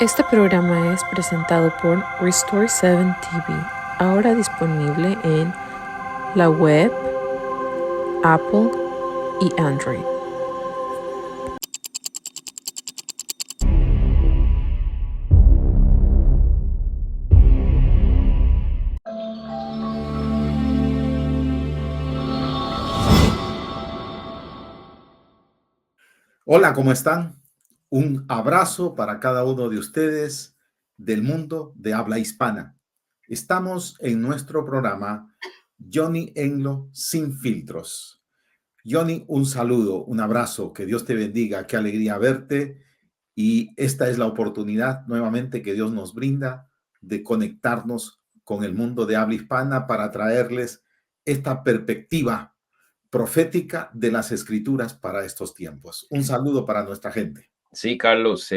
Este programa es presentado por Restore 7 TV, ahora disponible en la web, Apple y Android. Hola, ¿cómo están? Un abrazo para cada uno de ustedes del mundo de habla hispana. Estamos en nuestro programa Johnny Englo Sin Filtros. Johnny, un saludo, un abrazo, que Dios te bendiga, qué alegría verte y esta es la oportunidad nuevamente que Dios nos brinda de conectarnos con el mundo de habla hispana para traerles esta perspectiva profética de las escrituras para estos tiempos. Un saludo para nuestra gente. Sí, Carlos,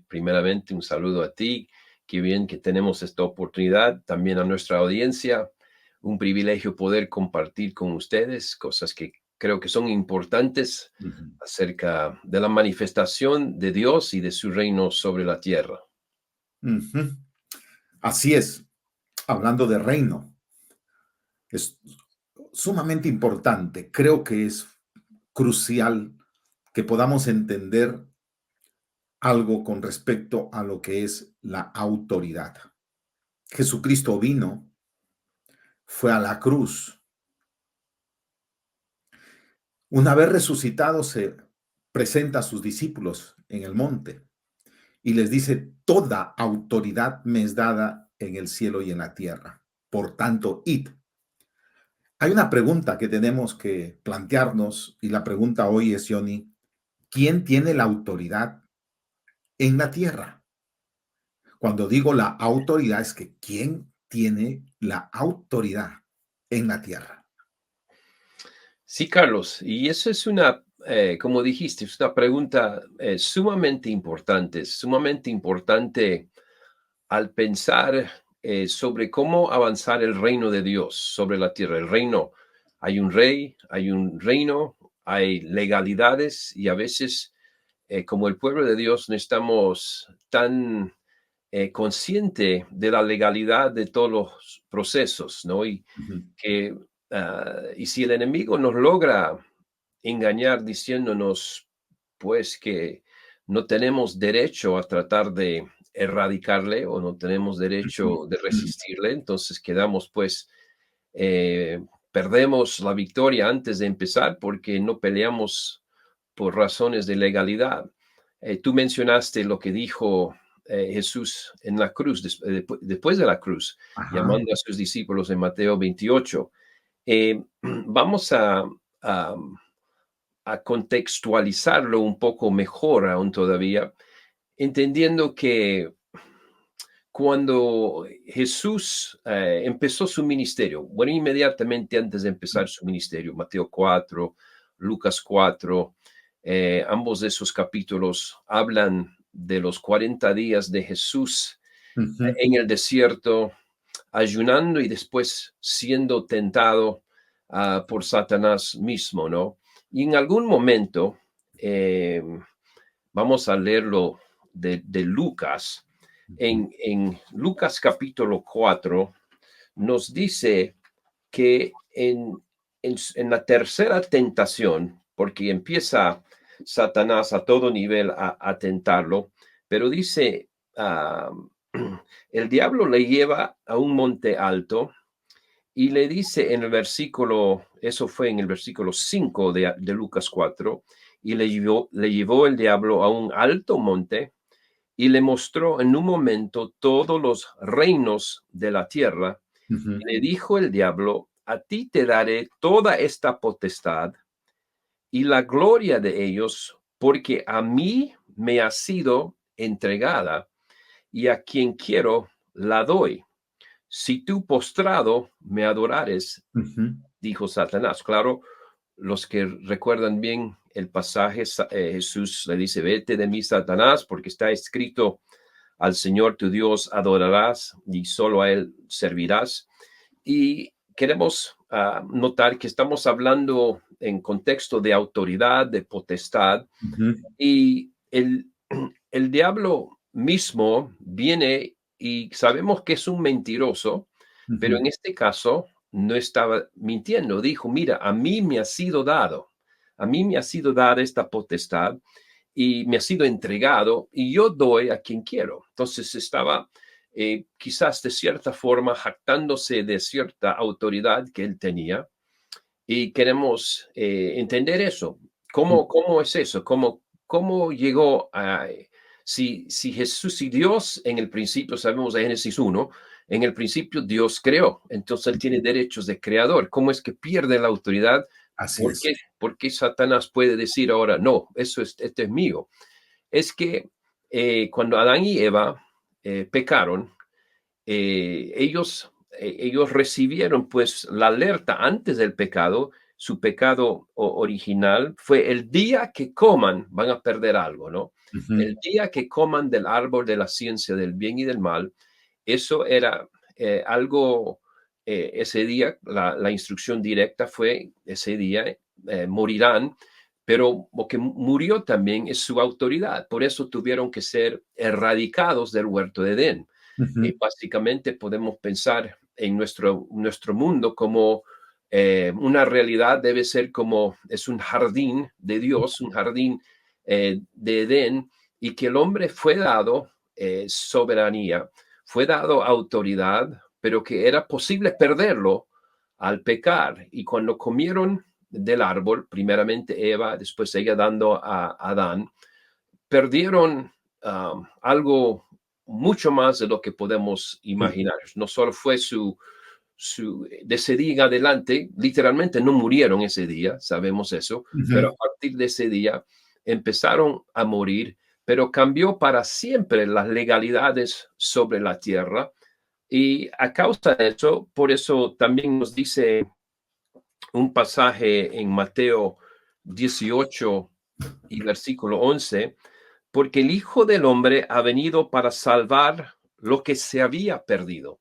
primeramente un saludo a ti. Qué bien que tenemos esta oportunidad. También a nuestra audiencia, un privilegio poder compartir con ustedes cosas que creo que son importantes Ujú. acerca de la manifestación de Dios y de su reino sobre la tierra. Ujú. Así es, hablando de reino, es sumamente importante. Creo que es crucial que podamos entender algo con respecto a lo que es la autoridad. Jesucristo vino, fue a la cruz. Una vez resucitado, se presenta a sus discípulos en el monte y les dice, toda autoridad me es dada en el cielo y en la tierra. Por tanto, id. Hay una pregunta que tenemos que plantearnos y la pregunta hoy es, Johnny, ¿quién tiene la autoridad en la tierra? Cuando digo la autoridad es que ¿quién tiene la autoridad en la tierra? Sí, Carlos, y eso es como dijiste, es una pregunta sumamente importante al pensar sobre cómo avanzar el reino de Dios sobre la tierra. El reino, hay un rey, hay un reino, hay legalidades y a veces, como el pueblo de Dios, no estamos tan consciente de la legalidad de todos los procesos, ¿no? Ujú, Que, y si el enemigo nos logra engañar diciéndonos, pues, que no tenemos derecho a tratar de erradicarle o no tenemos ujú, derecho de ujú, resistirle, entonces quedamos, pues, eh, perdemos la victoria antes de empezar porque no peleamos por razones de legalidad. Tú mencionaste lo que dijo Jesús en la cruz, después de la cruz, ajá, llamando a sus discípulos en Mateo 28. Vamos a, a contextualizarlo un poco mejor aún todavía, entendiendo que cuando Jesús empezó su ministerio, bueno, inmediatamente antes de empezar su ministerio, Mateo 4, Lucas 4, ambos de esos capítulos hablan de los 40 días de Jesús ujú, en el desierto, ayunando y después siendo tentado por Satanás mismo, ¿no? Y en algún momento, eh, vamos a leerlo de Lucas. ujú, En Lucas capítulo 4 nos dice que en la tercera tentación, porque empieza Satanás a todo nivel a tentarlo, pero dice, el diablo le lleva a un monte alto y le dice en el versículo, eso fue en el versículo 5 de Lucas 4, y le llevó el diablo a un alto monte y le mostró en un momento todos los reinos de la tierra. ujú, Y le dijo el diablo, a ti te daré toda esta potestad y la gloria de ellos, porque a mí me ha sido entregada y a quien quiero la doy. Si tú postrado me adorares, ujú, dijo Satanás. Claro, los que recuerdan bien el pasaje, Jesús le dice, vete de mí, Satanás, porque está escrito, al Señor tu Dios adorarás y solo a Él servirás. Y queremos notar que estamos hablando en contexto de autoridad, de potestad, ujú, y el diablo mismo viene y sabemos que es un mentiroso, pero en Ujú. este caso no estaba mintiendo. Dijo, mira, a mí me ha sido dado, a mí me ha sido dada esta potestad y me ha sido entregado y yo doy a quien quiero. Entonces estaba quizás de cierta forma jactándose de cierta autoridad que él tenía y queremos entender eso. ¿Cómo es eso? ¿Cómo llegó a... Si Jesús y Dios en el principio, sabemos de Génesis 1, en el principio Dios creó, entonces él tiene derechos de creador. ¿Cómo es que pierde la autoridad? Así ¿Por es. qué, por qué Satanás puede decir ahora, no, esto es mío? Es que cuando Adán y Eva pecaron, ellos recibieron pues la alerta antes del pecado. Su pecado original fue el día que coman van a perder algo, ¿no? Ujú. El día que coman del árbol de la ciencia del bien y del mal, eso era algo, ese día, la instrucción directa fue, ese día morirán, pero lo que murió también es su autoridad. Por eso tuvieron que ser erradicados del huerto de Edén. Ujú. Básicamente podemos pensar en nuestro mundo como una realidad debe ser como es un jardín de Dios, un jardín de Edén, y que el hombre fue dado soberanía, fue dado autoridad, pero que era posible perderlo al pecar. Y cuando comieron del árbol, primeramente Eva, después ella dando a Adán, perdieron algo mucho más de lo que podemos Sí. imaginar. No solo fue de ese día en adelante, literalmente no murieron ese día, sabemos eso, pero a Ujú. partir de ese día empezaron a morir, pero cambió para siempre las legalidades sobre la tierra. Y a causa de eso, por eso también nos dice un pasaje en Mateo 18 y versículo 11, porque el Hijo del Hombre ha venido para salvar lo que se había perdido,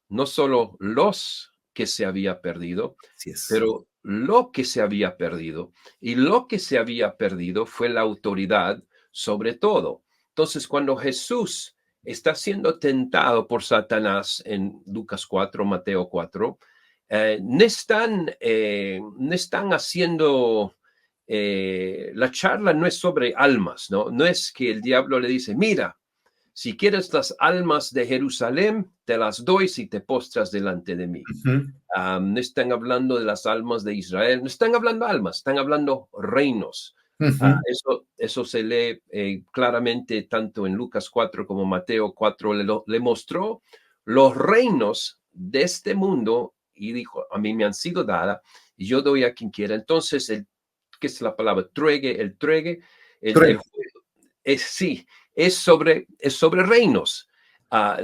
no solo los que se había perdido, Así es. pero lo que se había perdido. Y lo que se había perdido fue la autoridad sobre todo. Entonces, cuando Jesús está siendo tentado por Satanás en Lucas 4, Mateo 4, no están haciendo la charla no es sobre almas, ¿no? No es que el diablo le dice, mira, si quieres las almas de Jerusalén, te las doy si te postras delante de mí. Ujú. No están hablando de las almas de Israel, no están hablando almas, están hablando reinos. Ujú. Eso se lee claramente tanto en Lucas 4 como Mateo 4. Le mostró los reinos de este mundo y dijo, a mí me han sido dadas y yo doy a quien quiera. Entonces, ¿qué es la palabra? El truegue, el Trueque. juego, sí, es sobre reinos.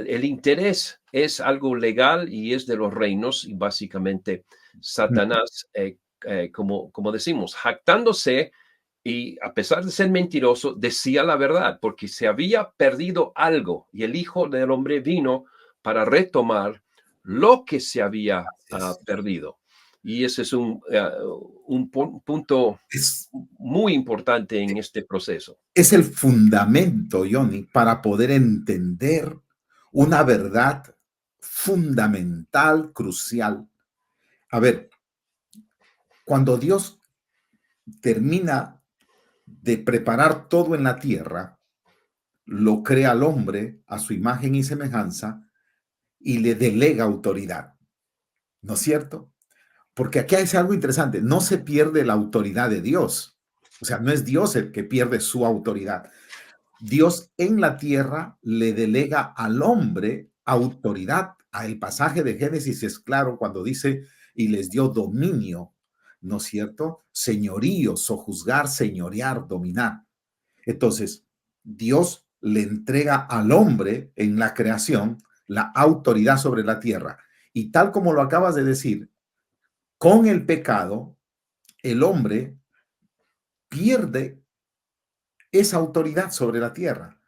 El interés es algo legal y es de los reinos y básicamente Satanás, como decimos, jactándose y a pesar de ser mentiroso, decía la verdad porque se había perdido algo y el Hijo del Hombre vino para retomar lo que se había Así es. perdido. Y ese es un punto Es, muy importante en este proceso. es el fundamento, Johnny, para poder entender una verdad fundamental, crucial. A ver, cuando Dios termina de preparar todo en la tierra, lo crea al hombre a su imagen y semejanza y le delega autoridad, ¿no es cierto? Porque aquí hay algo interesante, no se pierde la autoridad de Dios, o sea, no es Dios el que pierde su autoridad. Dios en la tierra le delega al hombre autoridad. El pasaje de Génesis es claro cuando dice, y les dio dominio, ¿no es cierto? Señorío, sojuzgar, señorear, dominar. Entonces, Dios le entrega al hombre en la creación la autoridad sobre la tierra. Y tal como lo acabas de decir, con el pecado, el hombre pierde esa autoridad sobre la tierra.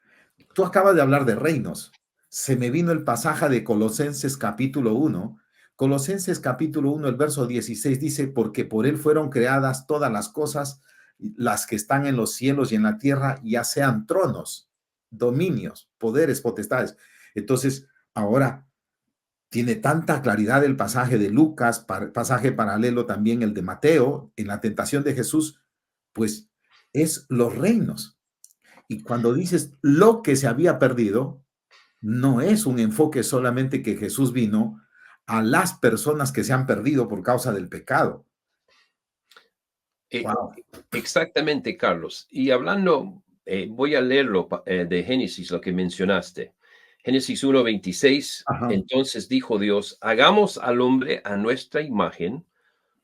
Tú acabas de hablar de reinos. Se me vino el pasaje de Colosenses capítulo 1. Colosenses capítulo 1, el verso 16 dice, porque por él fueron creadas todas las cosas, las que están en los cielos y en la tierra, ya sean tronos, dominios, poderes, potestades. Entonces, ahora tiene tanta claridad el pasaje de Lucas, pasaje paralelo también el de Mateo, en la tentación de Jesús, pues es los reinos. Y cuando dices lo que se había perdido, no es un enfoque solamente que Jesús vino a las personas que se han perdido por causa del pecado. Eh, Wow. Exactamente, Carlos. Y hablando, voy a leerlo de Génesis, lo que mencionaste. Génesis 1:26, Ajá. entonces dijo Dios, hagamos al hombre a nuestra imagen,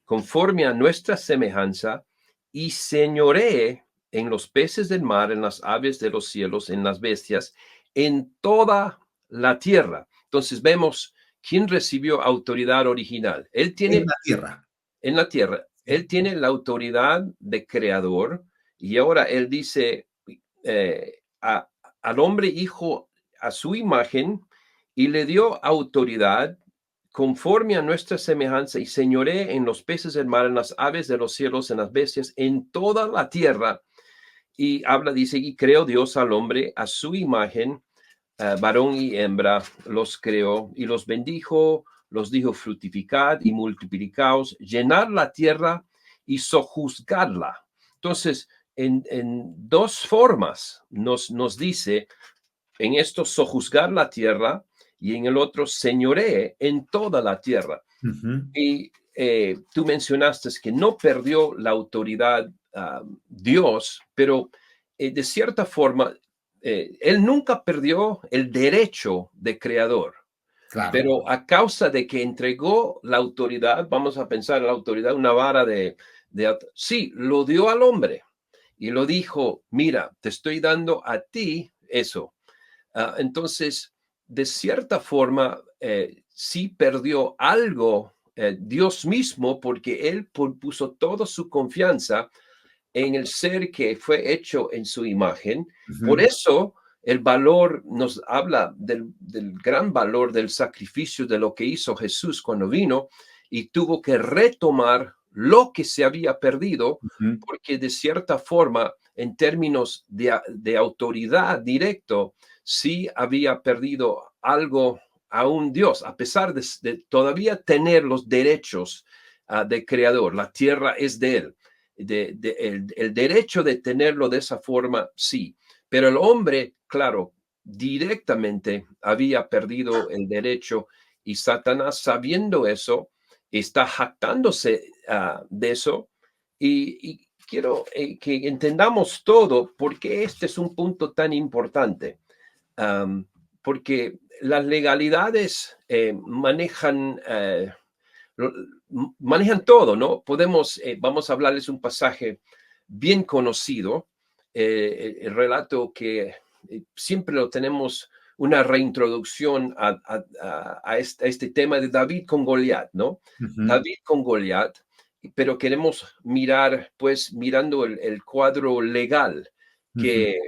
conforme a nuestra semejanza, y señoree en los peces del mar, en las aves de los cielos, en las bestias, en toda la tierra. Entonces vemos quién recibió autoridad original. Él En tiene la tierra. en la tierra. Sí. Él tiene la autoridad de creador y ahora él dice al hombre hijo a su imagen y le dio autoridad conforme a nuestra semejanza y señoré en los peces del mar, en las aves de los cielos, en las bestias, en toda la tierra. Y habla, dice, y creó Dios al hombre a su imagen, varón y hembra los creó y los bendijo, los dijo fructificad y multiplicaos, llenar la tierra y sojuzgarla. Entonces, en dos formas nos dice, en esto sojuzgar la tierra y en el otro señoree en toda la tierra. Ujú. Y tú mencionaste que no perdió la autoridad Dios, pero de cierta forma, él nunca perdió el derecho de creador, Claro. pero a causa de que entregó la autoridad, vamos a pensar en la autoridad, una vara sí, lo dio al hombre y lo dijo, mira, te estoy dando a ti eso. Entonces, de cierta forma, sí perdió algo Dios mismo porque él puso toda su confianza en el ser que fue hecho en su imagen. Por Ujú. eso el valor nos habla del gran valor del sacrificio de lo que hizo Jesús cuando vino y tuvo que retomar lo que se había perdido, Ujú. porque de cierta forma, en términos de autoridad directo, sí había perdido algo a un Dios, a pesar de todavía tener los derechos de creador. La tierra es de él el derecho de tenerlo de esa forma, sí, pero el hombre, claro, directamente había perdido el derecho y Satanás, sabiendo eso, está jactándose de eso y quiero que entendamos todo porque este es un punto tan importante. Um, Porque las legalidades manejan todo, ¿no? Podemos, vamos a hablarles un pasaje bien conocido, el relato que siempre lo tenemos una reintroducción a este tema de David con Goliat, ¿no? Ujú. David con Goliat, pero queremos mirar, pues, mirando el cuadro legal Ujú. que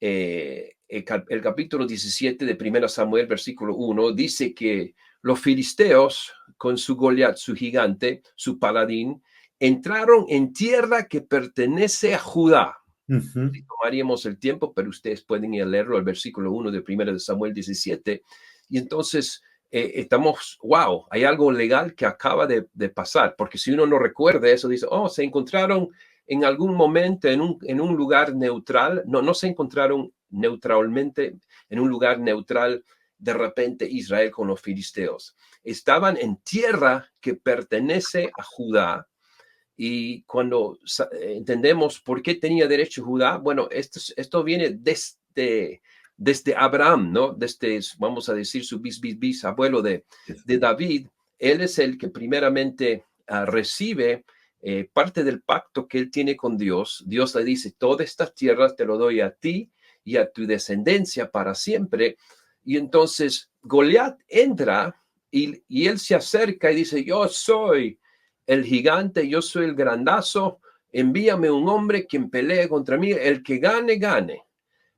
el capítulo 17 de 1 Samuel, versículo 1, dice que los filisteos, con su Goliat, su gigante, su paladín, entraron en tierra que pertenece a Judá. Ujú. Si tomaríamos el tiempo, pero ustedes pueden ir a leerlo, el versículo 1 de 1 Samuel 17. Y entonces estamos, wow, hay algo legal que acaba de pasar, porque si uno no recuerda eso, dice, oh, se encontraron en algún momento en un lugar neutral. No, no se encontraron neutralmente en un lugar neutral de repente Israel con los filisteos. Estaban en tierra que pertenece a Judá. Y cuando entendemos por qué tenía derecho Judá, bueno, esto viene desde Abraham, ¿no? Desde, vamos a decir, su bisabuelo de David. Él es el que primeramente recibe parte del pacto que él tiene con Dios. Dios le dice, todas estas tierras te lo doy a ti y a tu descendencia para siempre. Y entonces Goliat entra y él se acerca y dice, yo soy el gigante, yo soy el grandazo, envíame un hombre quien pelee contra mí, el que gane, gane.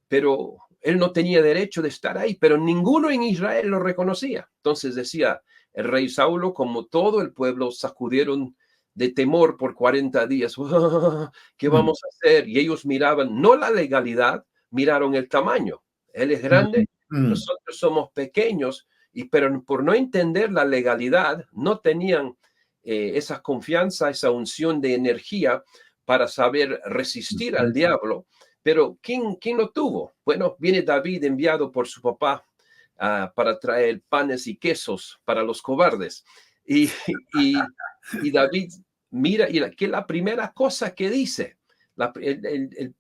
Pero él no tenía derecho de estar ahí, pero ninguno en Israel lo reconocía. Entonces decía, el rey Saulo, como todo el pueblo, sacudieron de temor por 40 días. ¿Qué Mm. vamos a hacer? Y ellos miraban, no la legalidad, miraron el tamaño. Él es grande, Mm. nosotros somos pequeños, pero por no entender la legalidad, no tenían esa confianza, esa unción de energía para saber resistir al diablo. Pero ¿quién lo tuvo? Bueno, viene David enviado por su papá para traer panes y quesos para los cobardes. Y, y David mira, que la primera cosa que dice, el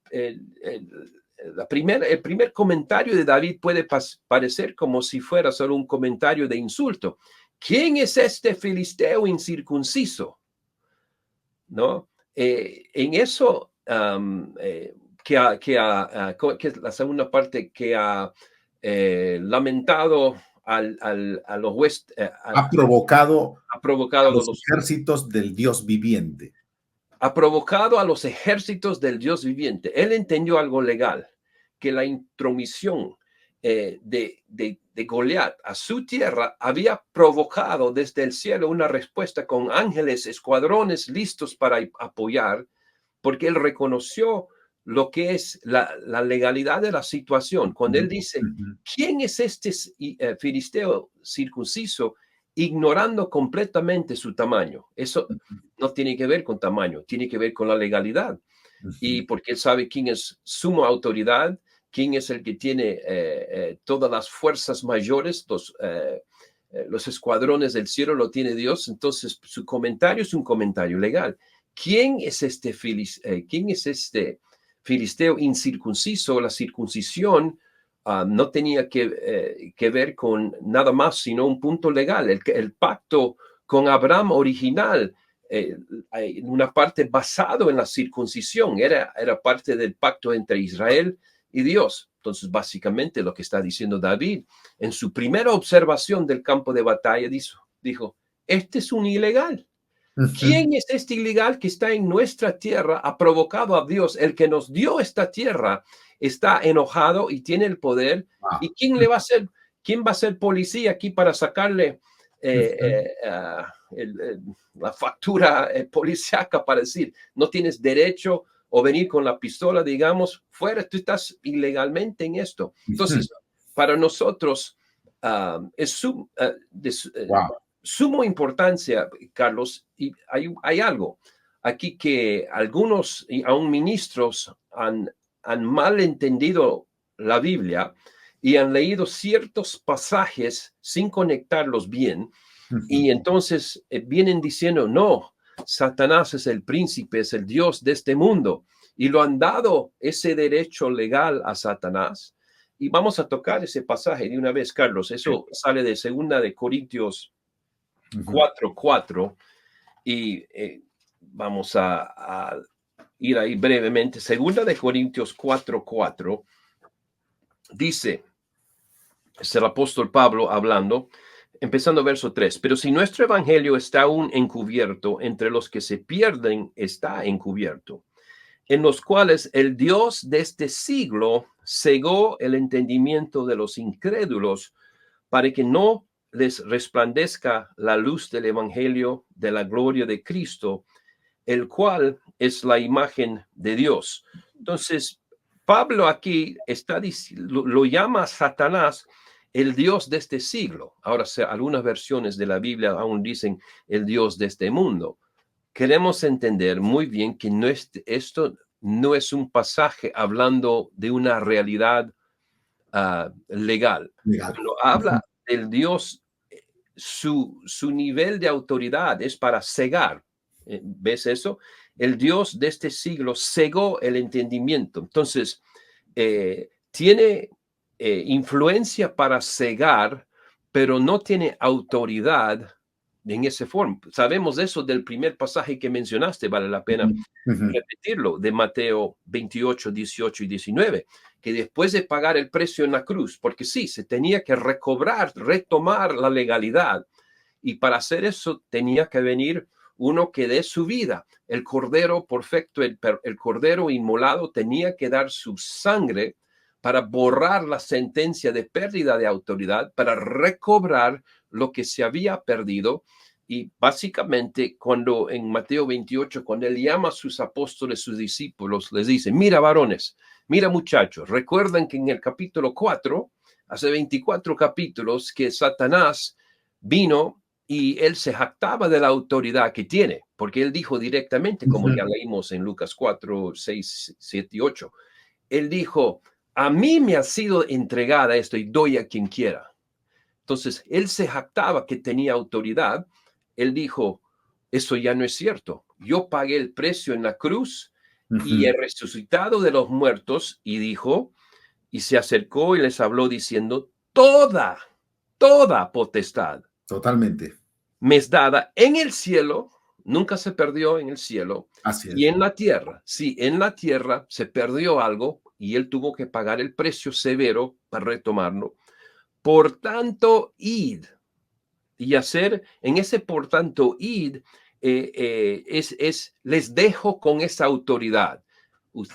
primer comentario de David puede parecer como si fuera solo un comentario de insulto. ¿Quién es este filisteo incircunciso? ¿No? En eso, que es la segunda parte, que ha lamentado a los Ha provocado ha a provocado los ejércitos del Dios viviente. ha provocado a los ejércitos del Dios viviente. Él entendió algo legal, que la intromisión de Goliat a su tierra había provocado desde el cielo una respuesta con ángeles, escuadrones listos para apoyar, porque él reconoció lo que es la legalidad de la situación. Cuando él dice, ¿quién es este filisteo circunciso? Ignorando completamente su tamaño. Eso no tiene que ver con tamaño, tiene que ver con la legalidad. Y porque él sabe quién es suma autoridad, quién es el que tiene todas las fuerzas mayores, los escuadrones del cielo lo tiene Dios. Entonces su comentario es un comentario legal. ¿Quién es este filisteo incircunciso? La circuncisión no tenía que ver con nada más, sino un punto legal. El pacto con Abraham original, una parte basado en la circuncisión, era parte del pacto entre Israel y Dios. Entonces, básicamente lo que está diciendo David, en su primera observación del campo de batalla, dijo, este es un ilegal. ¿Quién es este ilegal que está en nuestra tierra? Ha provocado a Dios. El que nos dio esta tierra está enojado y tiene el poder. ¿Y quién le va a hacer? ¿Quién va a ser policía aquí para sacarle la factura policíaca para decir, no tienes derecho o venir con la pistola, digamos, fuera, tú estás ilegalmente en esto? Entonces, para nosotros es sumo importancia, Carlos, y hay algo aquí que algunos y aún ministros han mal entendido la Biblia y han leído ciertos pasajes sin conectarlos bien, y entonces vienen diciendo, no, Satanás es el príncipe, es el Dios de este mundo, y lo han dado ese derecho legal a Satanás. Y vamos a tocar ese pasaje de una vez, Carlos. Eso sale de 2 de Corintios 4:4, y vamos a ir ahí brevemente. 2 de Corintios 4:4 dice, es el apóstol Pablo hablando, empezando verso 3, pero si nuestro evangelio está aún encubierto, entre los que se pierden está encubierto, en los cuales el Dios de este siglo cegó el entendimiento de los incrédulos para que no les resplandezca la luz del evangelio de la gloria de Cristo, el cual es la imagen de Dios. Entonces, Pablo aquí lo llama Satanás el Dios de este siglo. Ahora, algunas versiones de la Biblia aún dicen el Dios de este mundo. Queremos entender muy bien que esto no es un pasaje hablando de una realidad legal. Cuando habla del Dios, su nivel de autoridad es para cegar. ¿Ves eso? El Dios de este siglo cegó el entendimiento. Entonces, tiene influencia para cegar, pero no tiene autoridad en esa forma. Sabemos eso del primer pasaje que mencionaste, vale la pena repetirlo, de Mateo 28, 18 y 19, que después de pagar el precio en la cruz, porque sí, se tenía que retomar la legalidad, y para hacer eso tenía que venir uno que dé su vida. El cordero perfecto, el cordero inmolado tenía que dar su sangre para borrar la sentencia de pérdida de autoridad, para recobrar lo que se había perdido. Y básicamente cuando en Mateo 28, cuando él llama a sus apóstoles, sus discípulos, les dice, mira varones, Mira, muchachos, recuerdan que en el capítulo 4, hace 24 capítulos, que Satanás vino y él se jactaba de la autoridad que tiene, porque él dijo directamente, como ya leímos en Lucas 4, 6, 7 y 8, él dijo, a mí me ha sido entregada esto y doy a quien quiera. Entonces, él se jactaba que tenía autoridad. Él dijo, eso ya no es cierto. Yo pagué el precio en la cruz y he resucitado de los muertos, y dijo, y se acercó y les habló diciendo, toda potestad Totalmente. me es dada en el cielo, nunca se perdió en el cielo, Así y es. en la tierra. Sí, en la tierra se perdió algo y él tuvo que pagar el precio severo para retomarlo. Por tanto, id y hacer en ese por tanto, id, les dejo con esa autoridad.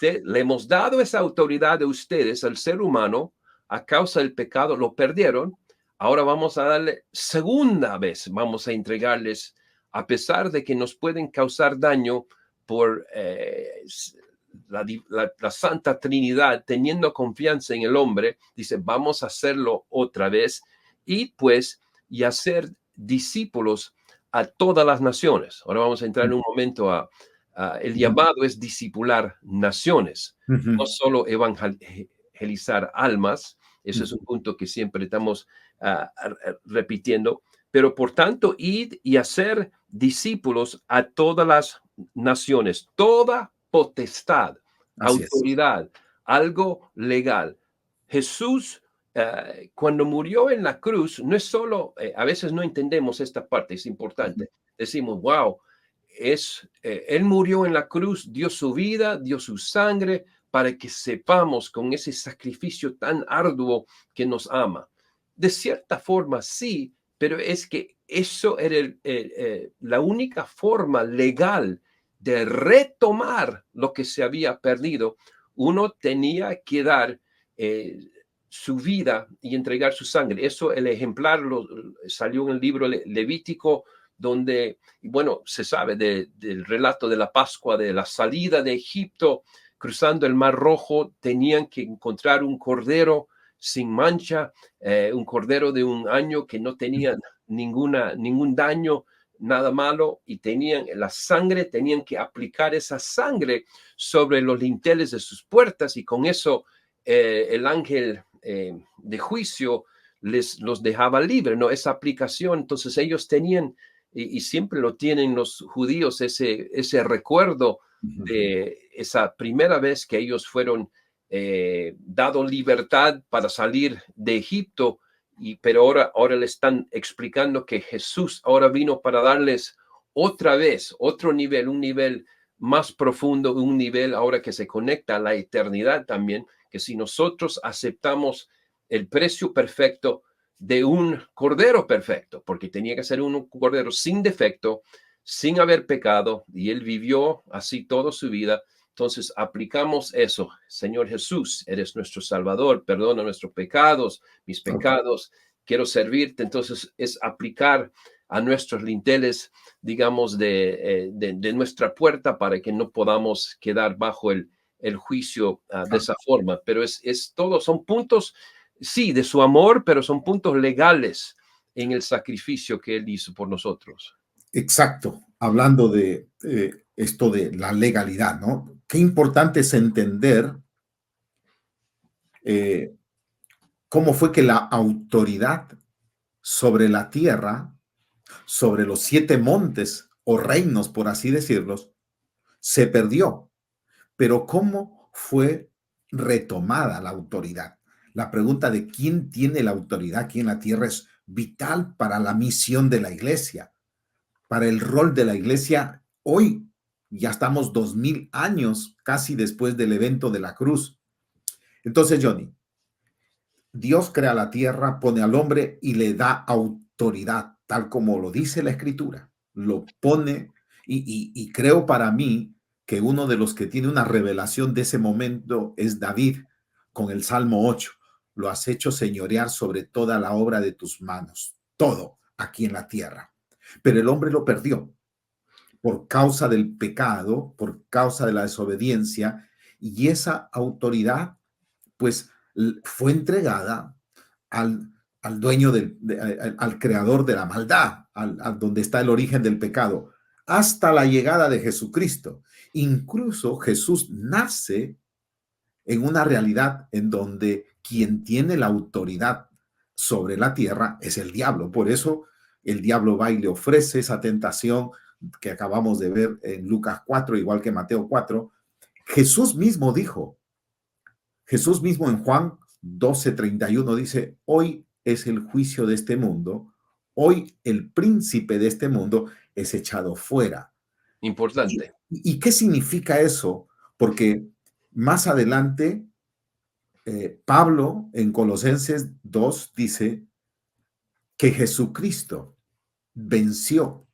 Le hemos dado esa autoridad de ustedes al ser humano a causa del pecado, lo perdieron. Ahora vamos a darle segunda vez, vamos a entregarles, a pesar de que nos pueden causar daño por la Santa Trinidad, teniendo confianza en el hombre, dice, vamos a hacerlo otra vez y pues, y hacer discípulos a todas las naciones. Ahora vamos a entrar en un momento el llamado es discipular naciones, no solo evangelizar almas. Ese es un punto que siempre estamos repitiendo, pero por tanto, id y hacer discípulos a todas las naciones, toda potestad, Así es. autoridad, algo legal. Jesús, cuando murió en la cruz, no es solo, a veces no entendemos esta parte, es importante. Decimos, wow, él murió en la cruz, dio su vida, dio su sangre, para que sepamos con ese sacrificio tan arduo que nos ama. De cierta forma, sí, pero es que eso era la única forma legal de retomar lo que se había perdido. Uno tenía que dar su vida y entregar su sangre. Eso, el ejemplar salió en el libro Levítico, donde, bueno, se sabe del relato de la Pascua, de la salida de Egipto, cruzando el Mar Rojo, tenían que encontrar un cordero sin mancha, un cordero de un año que no tenía ningún daño, nada malo, y tenían la sangre, tenían que aplicar esa sangre sobre los linteles de sus puertas, y con eso el ángel de juicio los dejaba libre, ¿no? Esa aplicación. Entonces ellos tenían, y siempre lo tienen los judíos, ese recuerdo de esa primera vez que ellos fueron dado libertad para salir de Egipto, pero ahora le están explicando que Jesús ahora vino para darles otra vez otro nivel, un nivel más profundo, un nivel ahora que se conecta a la eternidad también, que si nosotros aceptamos el precio perfecto de un cordero perfecto, porque tenía que ser un cordero sin defecto, sin haber pecado, y él vivió así toda su vida. Entonces aplicamos eso. Señor Jesús, eres nuestro Salvador, perdona nuestros pecados, mis pecados, quiero servirte. Entonces es aplicar a nuestros linteles, digamos, de nuestra puerta, para que no podamos quedar bajo el juicio de esa forma. Pero es todo, son puntos, sí, de su amor, pero son puntos legales en el sacrificio que él hizo por nosotros. Exacto, hablando de esto de la legalidad, ¿no? Qué importante es entender cómo fue que la autoridad sobre la tierra, sobre los 7 montes o reinos, por así decirlos, se perdió. Pero ¿cómo fue retomada la autoridad? La pregunta de quién tiene la autoridad aquí en la tierra es vital para la misión de la iglesia, para el rol de la iglesia hoy. Ya estamos 2000 años casi después del evento de la cruz. Entonces, Johnny, Dios crea la tierra, pone al hombre y le da autoridad, tal como lo dice la escritura. Lo pone y creo para mí que uno de los que tiene una revelación de ese momento es David con el Salmo 8. Lo has hecho señorear sobre toda la obra de tus manos, todo aquí en la tierra. Pero el hombre lo perdió por causa del pecado, por causa de la desobediencia, Y esa autoridad, pues, fue entregada al dueño, al creador de la maldad, donde está el origen del pecado, hasta la llegada de Jesucristo. Incluso Jesús nace en una realidad en donde quien tiene la autoridad sobre la tierra es el diablo. Por eso el diablo va y le ofrece esa tentación que acabamos de ver en Lucas 4, igual que Mateo 4. Jesús mismo dijo, Jesús mismo en Juan 12:31 dice, hoy es el juicio de este mundo, hoy el príncipe de este mundo es echado fuera. Importante. ¿Y qué significa eso? Porque más adelante, Pablo en Colosenses 2 dice que Jesucristo venció,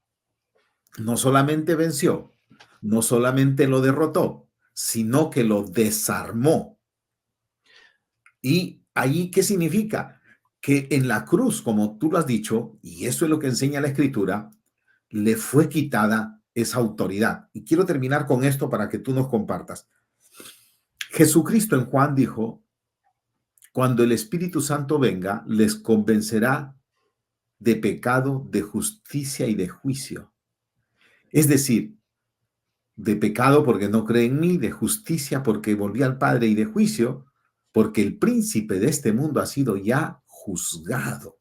no solamente venció, no solamente lo derrotó, sino que lo desarmó. ¿Y ahí qué significa? Que en la cruz, como tú lo has dicho, y eso es lo que enseña la Escritura, le fue quitada esa autoridad. Y quiero terminar con esto para que tú nos compartas. Jesucristo en Juan dijo, cuando el Espíritu Santo venga, les convencerá de pecado, de justicia y de juicio. Es decir, de pecado porque no cree en mí, de justicia porque volví al Padre y de juicio porque el príncipe de este mundo ha sido ya juzgado.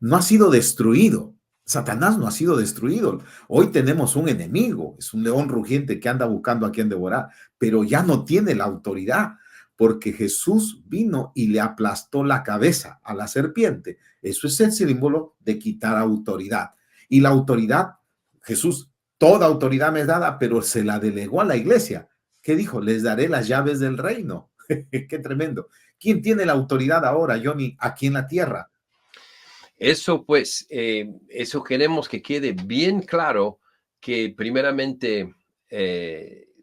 No ha sido destruido. Satanás no ha sido destruido. Hoy tenemos un enemigo, es un león rugiente que anda buscando a quien devorar, pero ya no tiene la autoridad porque Jesús vino y le aplastó la cabeza a la serpiente. Eso es el símbolo de quitar autoridad. Y la autoridad, Jesús, toda autoridad me es dada, pero se la delegó a la iglesia. ¿Qué dijo? Les daré las llaves del reino. Qué tremendo. ¿Quién tiene la autoridad ahora, Johnny, aquí en la tierra? Eso pues, eso queremos que quede bien claro que primeramente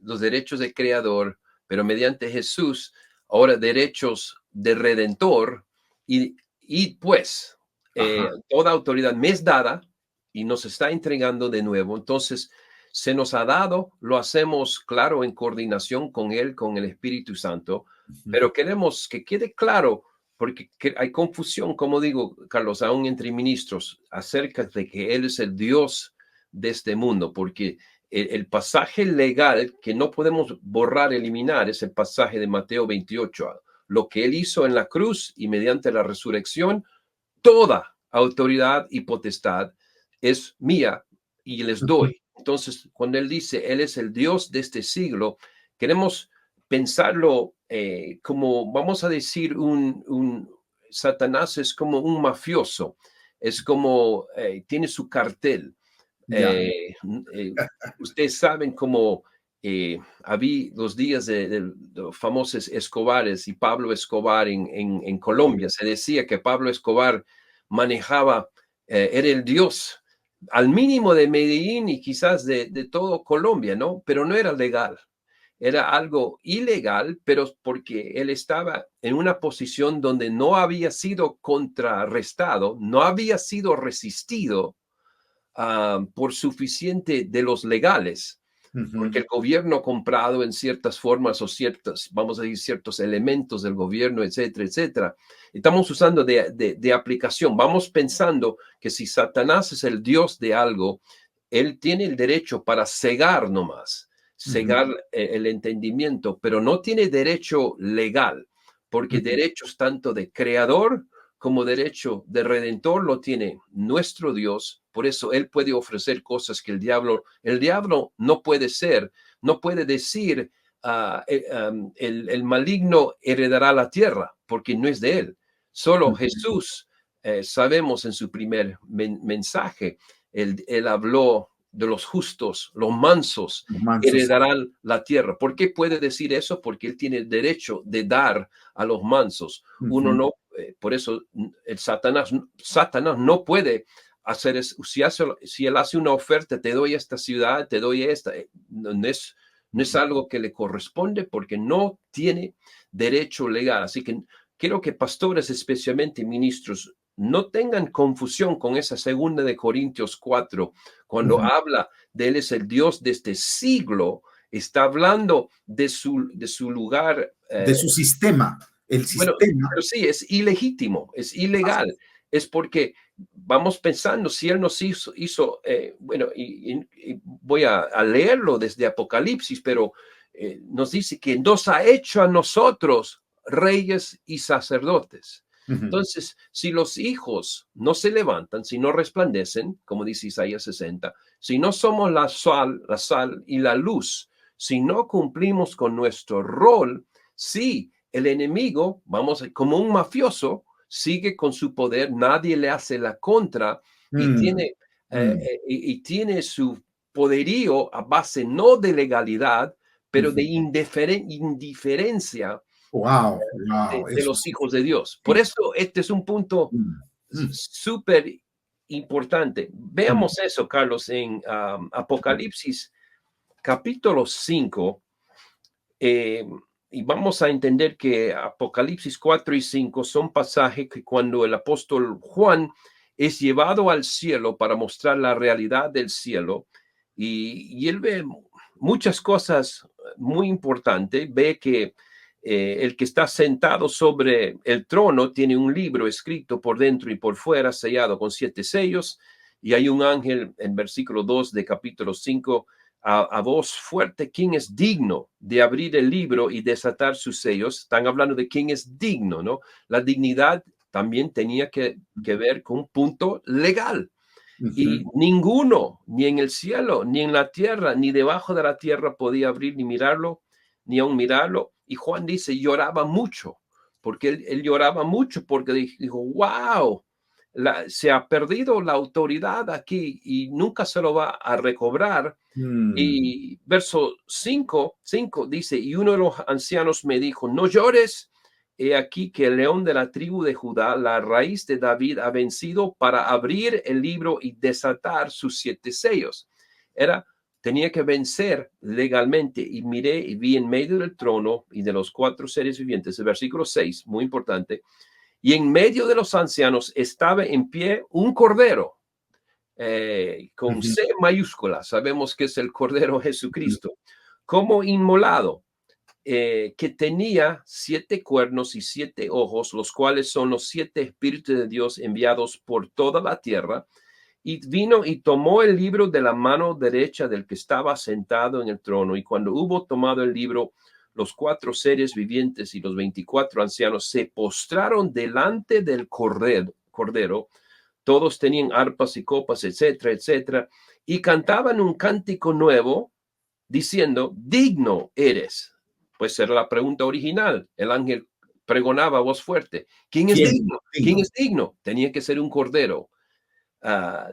los derechos del creador, pero mediante Jesús, ahora derechos de redentor y pues toda autoridad me es dada y nos está entregando de nuevo. Entonces, se nos ha dado, lo hacemos claro en coordinación con Él, con el Espíritu Santo, pero queremos que quede claro porque hay confusión, como digo, Carlos, aún entre ministros, acerca de que Él es el Dios de este mundo, porque el pasaje legal que no podemos borrar, eliminar, es el pasaje de Mateo 28. Lo que Él hizo en la cruz y mediante la resurrección, toda autoridad y potestad es mía y les doy. Entonces, cuando Él dice, Él es el Dios de este siglo, queremos pensarlo como, vamos a decir, Satanás es como un mafioso, es como, tiene su cartel. Ya. Ustedes saben cómo había los días de los famosos Escobares y Pablo Escobar en Colombia. Se decía que Pablo Escobar manejaba, era el dios al mínimo de Medellín y quizás de todo Colombia, ¿no? Pero no era legal. Era algo ilegal, pero porque él estaba en una posición donde no había sido contrarrestado, no había sido resistido por suficiente de los legales, porque el gobierno comprado en ciertas formas o ciertas, vamos a decir, ciertos elementos del gobierno, etcétera, etcétera. Estamos usando de aplicación. Vamos pensando que si Satanás es el Dios de algo, él tiene el derecho para cegar nomás, cegar el entendimiento, pero no tiene derecho legal, porque derechos tanto de creador como derecho de redentor lo tiene nuestro Dios. Por eso él puede ofrecer cosas que el diablo no puede ser, no puede decir el maligno heredará la tierra, porque no es de él. Solo Jesús, sabemos en su primer mensaje, él habló de los justos, los mansos, heredarán la tierra. ¿Por qué puede decir eso? Porque él tiene el derecho de dar a los mansos. Uno no, por eso el Satanás no puede hacer eso. Si él hace una oferta, te doy esta ciudad, te doy esta, no es algo que le corresponde porque no tiene derecho legal. Así que quiero que pastores, especialmente ministros, no tengan confusión con esa segunda de Corintios 4, cuando habla de él es el Dios de este siglo. está hablando de su lugar. De su sistema, el Bueno, sistema. pero sí, es ilegítimo, es ilegal. Es porque vamos pensando, si Él nos hizo bueno, y voy a leerlo desde Apocalipsis, pero nos dice que nos ha hecho a nosotros reyes y sacerdotes. Entonces, si los hijos no se levantan, si no resplandecen, como dice Isaías 60, si no somos la sal y la luz, si no cumplimos con nuestro rol, sí, el enemigo, vamos, como un mafioso, sigue con su poder, nadie le hace la contra y tiene su poderío a base no de legalidad, pero de indiferencia Wow, wow, de eso los sí. hijos de Dios. Por eso este es un punto súper importante. Veamos eso, Carlos, en Apocalipsis capítulo 5. Y vamos a entender que Apocalipsis 4 y 5 son pasajes que cuando el apóstol Juan es llevado al cielo para mostrar la realidad del cielo, y él ve muchas cosas muy importantes, ve que el que está sentado sobre el trono tiene un libro escrito por dentro y por fuera, sellado con 7 sellos, y hay un ángel en versículo 2 de capítulo 5, a voz fuerte, ¿quién es digno de abrir el libro y desatar sus sellos? Están hablando de quién es digno, ¿no? La dignidad también tenía que ver con un punto legal. Y ninguno, ni en el cielo, ni en la tierra, ni debajo de la tierra podía abrir ni mirarlo, ni aún mirarlo. Y Juan dice, lloraba mucho, porque él lloraba mucho, porque dijo, wow, se ha perdido la autoridad aquí y nunca se lo va a recobrar. Y verso 5 dice, y uno de los ancianos me dijo, no llores, he aquí que el león de la tribu de Judá, la raíz de David, ha vencido para abrir el libro y desatar sus 7 sellos. Tenía que vencer legalmente, y miré y vi en medio del trono y de los 4 seres vivientes, el versículo 6, muy importante, y en medio de los ancianos estaba en pie un cordero, con C mayúscula, sabemos que es el Cordero Jesucristo, como inmolado, que tenía 7 cuernos y 7 ojos, los cuales son los 7 espíritus de Dios enviados por toda la tierra, y vino y tomó el libro de la mano derecha del que estaba sentado en el trono, y cuando hubo tomado el libro, los 4 seres vivientes y los 24 ancianos se postraron delante del cordero. Todos tenían arpas y copas, etcétera, etcétera, y cantaban un cántico nuevo diciendo, digno eres. Pues era la pregunta original. El ángel pregonaba a voz fuerte, ¿quién es digno? ¿Quién es digno? Tenía que ser un cordero.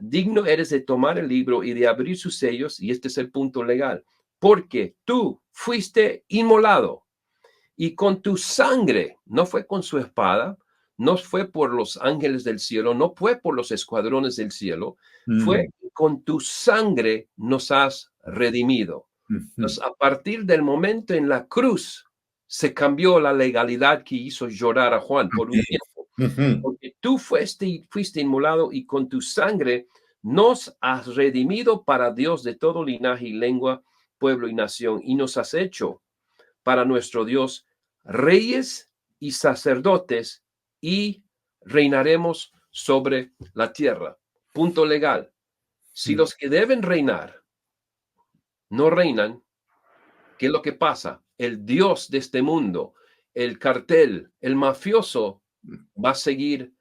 Digno eres de tomar el libro y de abrir sus sellos, y este es el punto legal, porque tú fuiste inmolado y con tu sangre, no fue con su espada, no fue por los ángeles del cielo, no fue por los escuadrones del cielo, fue con tu sangre nos has redimido. Entonces, a partir del momento en la cruz, se cambió la legalidad que hizo llorar a Juan por un tiempo. Porque tú fuiste inmolado y con tu sangre nos has redimido para Dios de todo linaje y lengua, pueblo y nación, y nos has hecho para nuestro Dios reyes y sacerdotes, y reinaremos sobre la tierra. Punto legal. Si los que deben reinar no reinan, ¿qué es lo que pasa? El Dios de este mundo, el cartel, el mafioso, va a seguir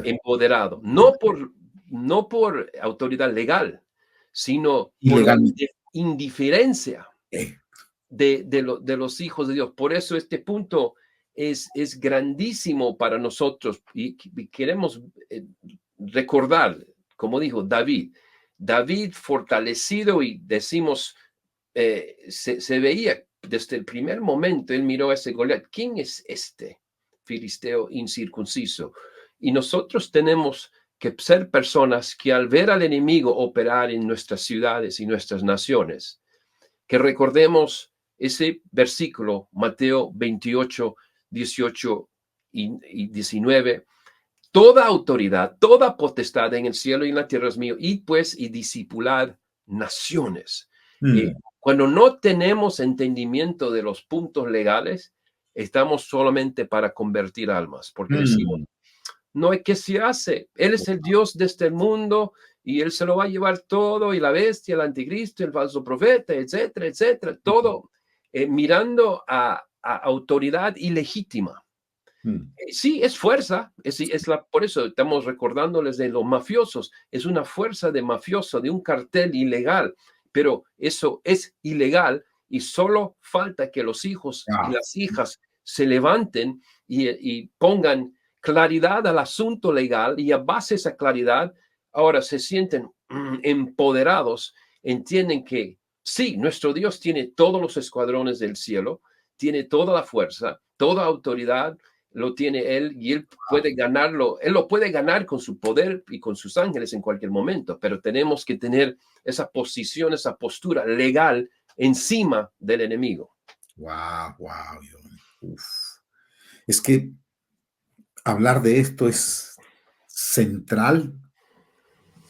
empoderado, no por autoridad legal, sino por la indiferencia de los hijos de Dios. Por eso este punto es grandísimo para nosotros, y queremos recordar, como dijo David fortalecido, y decimos, se veía desde el primer momento, él miró a ese Goliat, ¿quién es este filisteo incircunciso? Y nosotros tenemos que ser personas que al ver al enemigo operar en nuestras ciudades y nuestras naciones, que recordemos ese versículo, Mateo 28, 18 y 19, toda autoridad, toda potestad en el cielo y en la tierra es mío, y discipulad naciones. Cuando no tenemos entendimiento de los puntos legales, estamos solamente para convertir almas, porque decimos, Mm, no hay que se hace. Él es el Dios de este mundo y él se lo va a llevar todo, y la bestia, el anticristo, el falso profeta, etcétera, etcétera, todo mirando a autoridad ilegítima. mm. Sí, es fuerza, por eso estamos recordándoles de los mafiosos, es una fuerza de mafioso, de un cartel ilegal, pero eso es ilegal y solo falta que los hijos y Wow. las hijas se levanten y pongan claridad al asunto legal, y a base de esa claridad ahora se sienten empoderados, entienden que sí, nuestro Dios tiene todos los escuadrones del cielo, tiene toda la fuerza, toda autoridad lo tiene él, y él puede ganarlo, él lo puede ganar con su poder y con sus ángeles en cualquier momento, pero tenemos que tener esa posición, esa postura legal encima del enemigo. Wow, wow, Johnny. Uf. Es que hablar de esto es central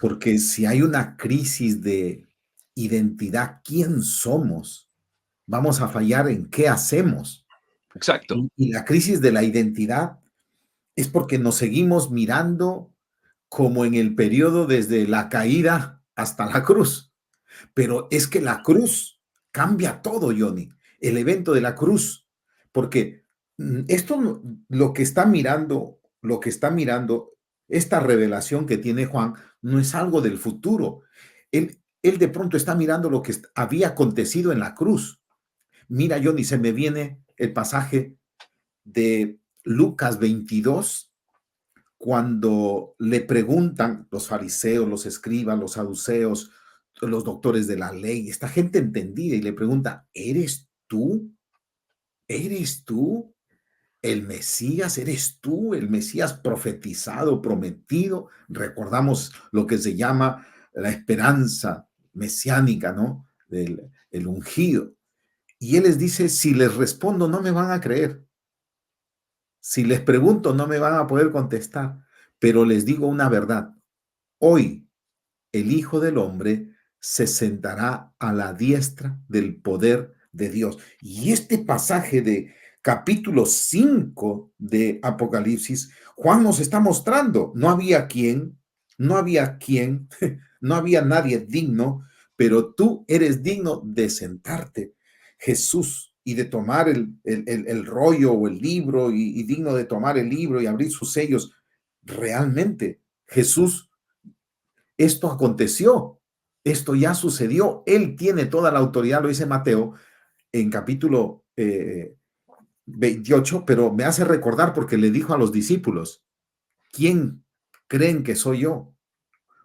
porque si hay una crisis de identidad, ¿quién somos? Vamos a fallar en qué hacemos. Exacto. Y la crisis de la identidad es porque nos seguimos mirando como en el periodo desde la caída hasta la cruz. Pero es que la cruz cambia todo, Johnny. El evento de la cruz. Porque esto, lo que está mirando, esta revelación que tiene Juan, no es algo del futuro. Él de pronto está mirando lo que había acontecido en la cruz. Mira, Johnny, se me viene el pasaje de Lucas 22, cuando le preguntan los fariseos, los escribas, los saduceos, los doctores de la ley, esta gente entendida, y le pregunta, ¿eres tú? ¿Eres tú el Mesías? ¿Eres tú el Mesías profetizado, prometido? Recordamos lo que se llama la esperanza mesiánica, ¿no? El ungido. Y él les dice, si les respondo, no me van a creer. Si les pregunto, no me van a poder contestar, pero les digo una verdad. Hoy el Hijo del Hombre se sentará a la diestra del poder de Dios. Y este pasaje de capítulo 5 de Apocalipsis, Juan nos está mostrando, no había quien, no había nadie digno, pero tú eres digno de sentarte, Jesús, y de tomar el rollo o el libro, y digno de tomar el libro y abrir sus sellos. Realmente, Jesús, esto aconteció, esto ya sucedió, Él tiene toda la autoridad, lo dice Mateo en capítulo 28, pero me hace recordar porque le dijo a los discípulos, ¿quién creen que soy yo?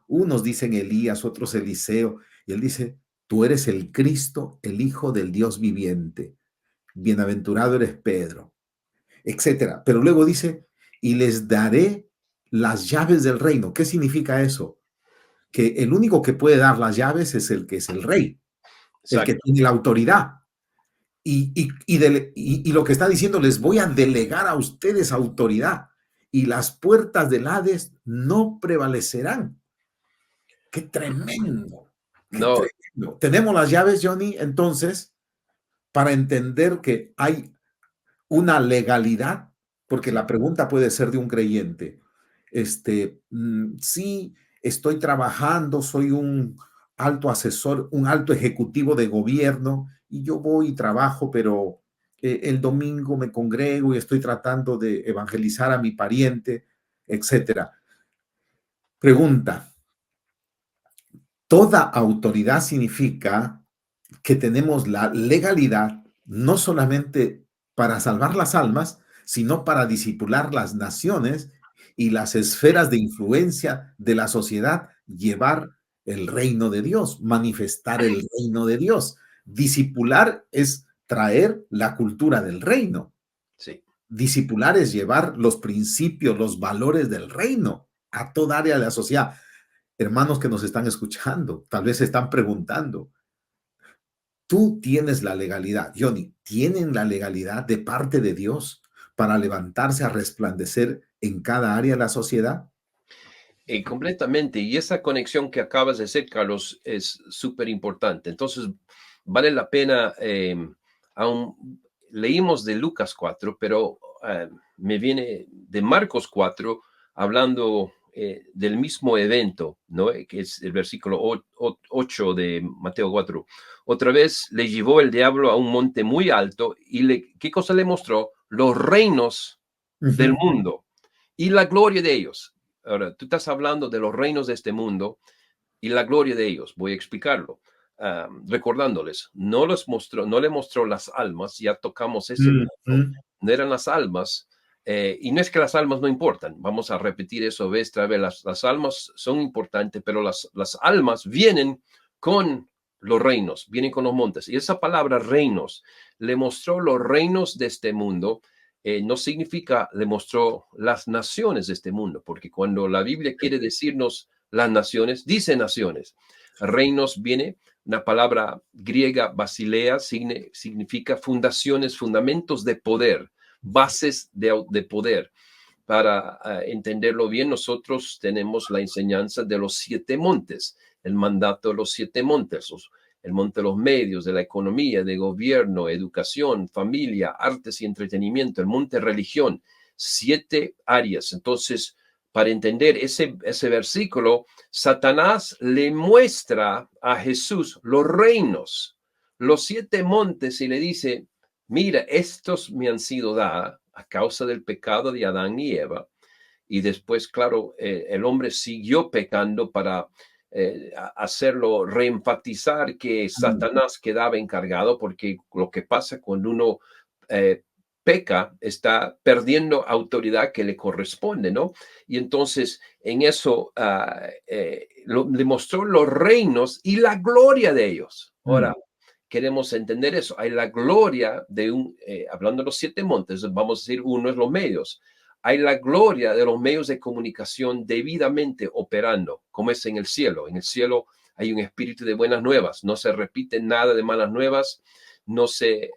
Unos dicen Elías, otros Eliseo, y él dice, tú eres el Cristo, el Hijo del Dios viviente, bienaventurado eres Pedro, etcétera. Pero luego dice, y les daré las llaves del reino. ¿Qué significa eso? Que el único que puede dar las llaves es el que es el rey, el que Exacto. tiene la autoridad. Y lo que está diciendo, les voy a delegar a ustedes autoridad y las puertas del Hades no prevalecerán. ¡Qué tremendo! ¡Qué No, tremendo! Tenemos las llaves, Johnny, entonces, para entender que hay una legalidad, porque la pregunta puede ser de un creyente. Sí, estoy trabajando, soy un alto asesor, un alto ejecutivo de gobierno, y yo voy y trabajo, pero el domingo me congrego y estoy tratando de evangelizar a mi pariente, etcétera. Pregunta, ¿toda autoridad significa que tenemos la legalidad no solamente para salvar las almas, sino para disipular las naciones y las esferas de influencia de la sociedad, llevar el reino de Dios, manifestar el reino de Dios? Disipular es traer la cultura del reino. sí. Disipular es llevar los principios, los valores del reino a toda área de la sociedad. Hermanos que nos están escuchando, tal vez se están preguntando, tú tienes la legalidad, Johnny, tienen la legalidad de parte de Dios para levantarse a resplandecer en cada área de la sociedad. Completamente. Y esa conexión que acabas de hacer, Carlos, es súper importante. Entonces, vale la pena, leímos de Lucas 4, pero me viene de Marcos 4, hablando del mismo evento, ¿no? Que es el versículo 8 de Mateo 4. Otra vez le llevó el diablo a un monte muy alto y ¿qué cosa le mostró? Los reinos del mundo y la gloria de ellos. Ahora, tú estás hablando de los reinos de este mundo y la gloria de ellos. Voy a explicarlo. Recordándoles, no le mostró las almas, ya tocamos ese punto, no eran las almas, y no es que las almas no importan, vamos a repetir eso vez tras vez, las almas son importantes, pero las almas vienen con los reinos, vienen con los montes, y esa palabra reinos, le mostró los reinos de este mundo, no significa le mostró las naciones de este mundo, porque cuando la Biblia quiere decirnos las naciones, dice naciones, reinos viene. Una palabra griega, basilea, significa fundaciones, fundamentos de poder, bases de poder. Para entenderlo bien, nosotros tenemos la enseñanza de los 7 montes, el mandato de los 7 montes, el monte de los medios, de la economía, de gobierno, educación, familia, artes y entretenimiento, el monte religión, 7 áreas. Entonces, para entender ese versículo, Satanás le muestra a Jesús los reinos, los 7 montes y le dice, mira, estos me han sido dados a causa del pecado de Adán y Eva. Y después, claro, el hombre siguió pecando para hacerlo reenfatizar que Satanás quedaba encargado, porque lo que pasa cuando uno peca, está perdiendo autoridad que le corresponde, ¿no? Y entonces en eso le mostró los reinos y la gloria de ellos. Ahora, queremos entender eso. Hay la gloria de hablando de los 7 montes, vamos a decir, uno es los medios. Hay la gloria de los medios de comunicación debidamente operando, como es en el cielo. En el cielo hay un espíritu de buenas nuevas, no se repite nada de malas nuevas, no se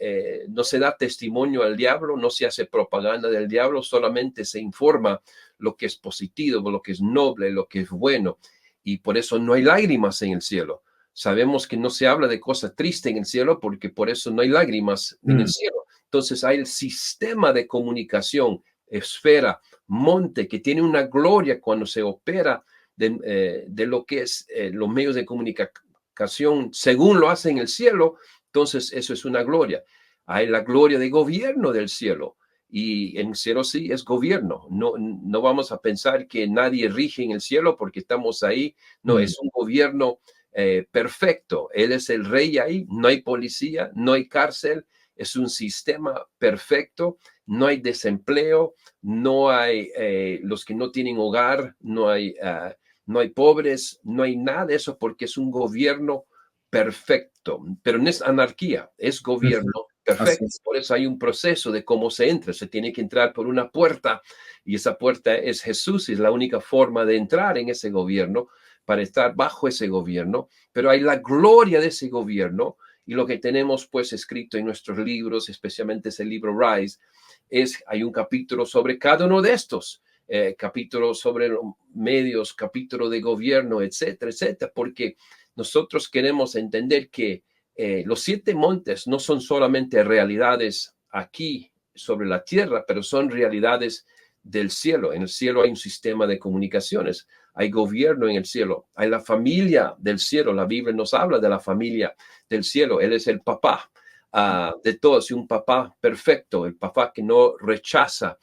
da testimonio al diablo, no se hace propaganda del diablo, solamente se informa lo que es positivo, lo que es noble, lo que es bueno. Y por eso no hay lágrimas en el cielo. Sabemos que no se habla de cosas tristes en el cielo porque por eso no hay lágrimas en el cielo. Entonces hay el sistema de comunicación, esfera, monte, que tiene una gloria cuando se opera de lo que es los medios de comunicación según lo hace en el cielo. Entonces, eso es una gloria. Hay la gloria de gobierno del cielo. Y en el cielo sí es gobierno. No vamos a pensar que nadie rige en el cielo porque estamos ahí. No, es un gobierno perfecto. Él es el rey ahí. No hay policía, no hay cárcel. Es un sistema perfecto. No hay desempleo. No hay los que no tienen hogar. No hay pobres. No hay nada de eso porque es un gobierno perfecto, pero no es anarquía, es gobierno perfecto. Por eso hay un proceso de cómo se entra. Se tiene que entrar por una puerta y esa puerta es Jesús, y es la única forma de entrar en ese gobierno, para estar bajo ese gobierno, pero hay la gloria de ese gobierno, y lo que tenemos pues escrito en nuestros libros, especialmente ese libro Rise, hay un capítulo sobre cada uno de estos, capítulo sobre los medios, capítulo de gobierno, etcétera, etcétera, porque nosotros queremos entender que los 7 montes no son solamente realidades aquí sobre la tierra, pero son realidades del cielo. En el cielo hay un sistema de comunicaciones, hay gobierno en el cielo, hay la familia del cielo. La Biblia nos habla de la familia del cielo. Él es el papá de todos, y un papá perfecto, el papá que no rechaza,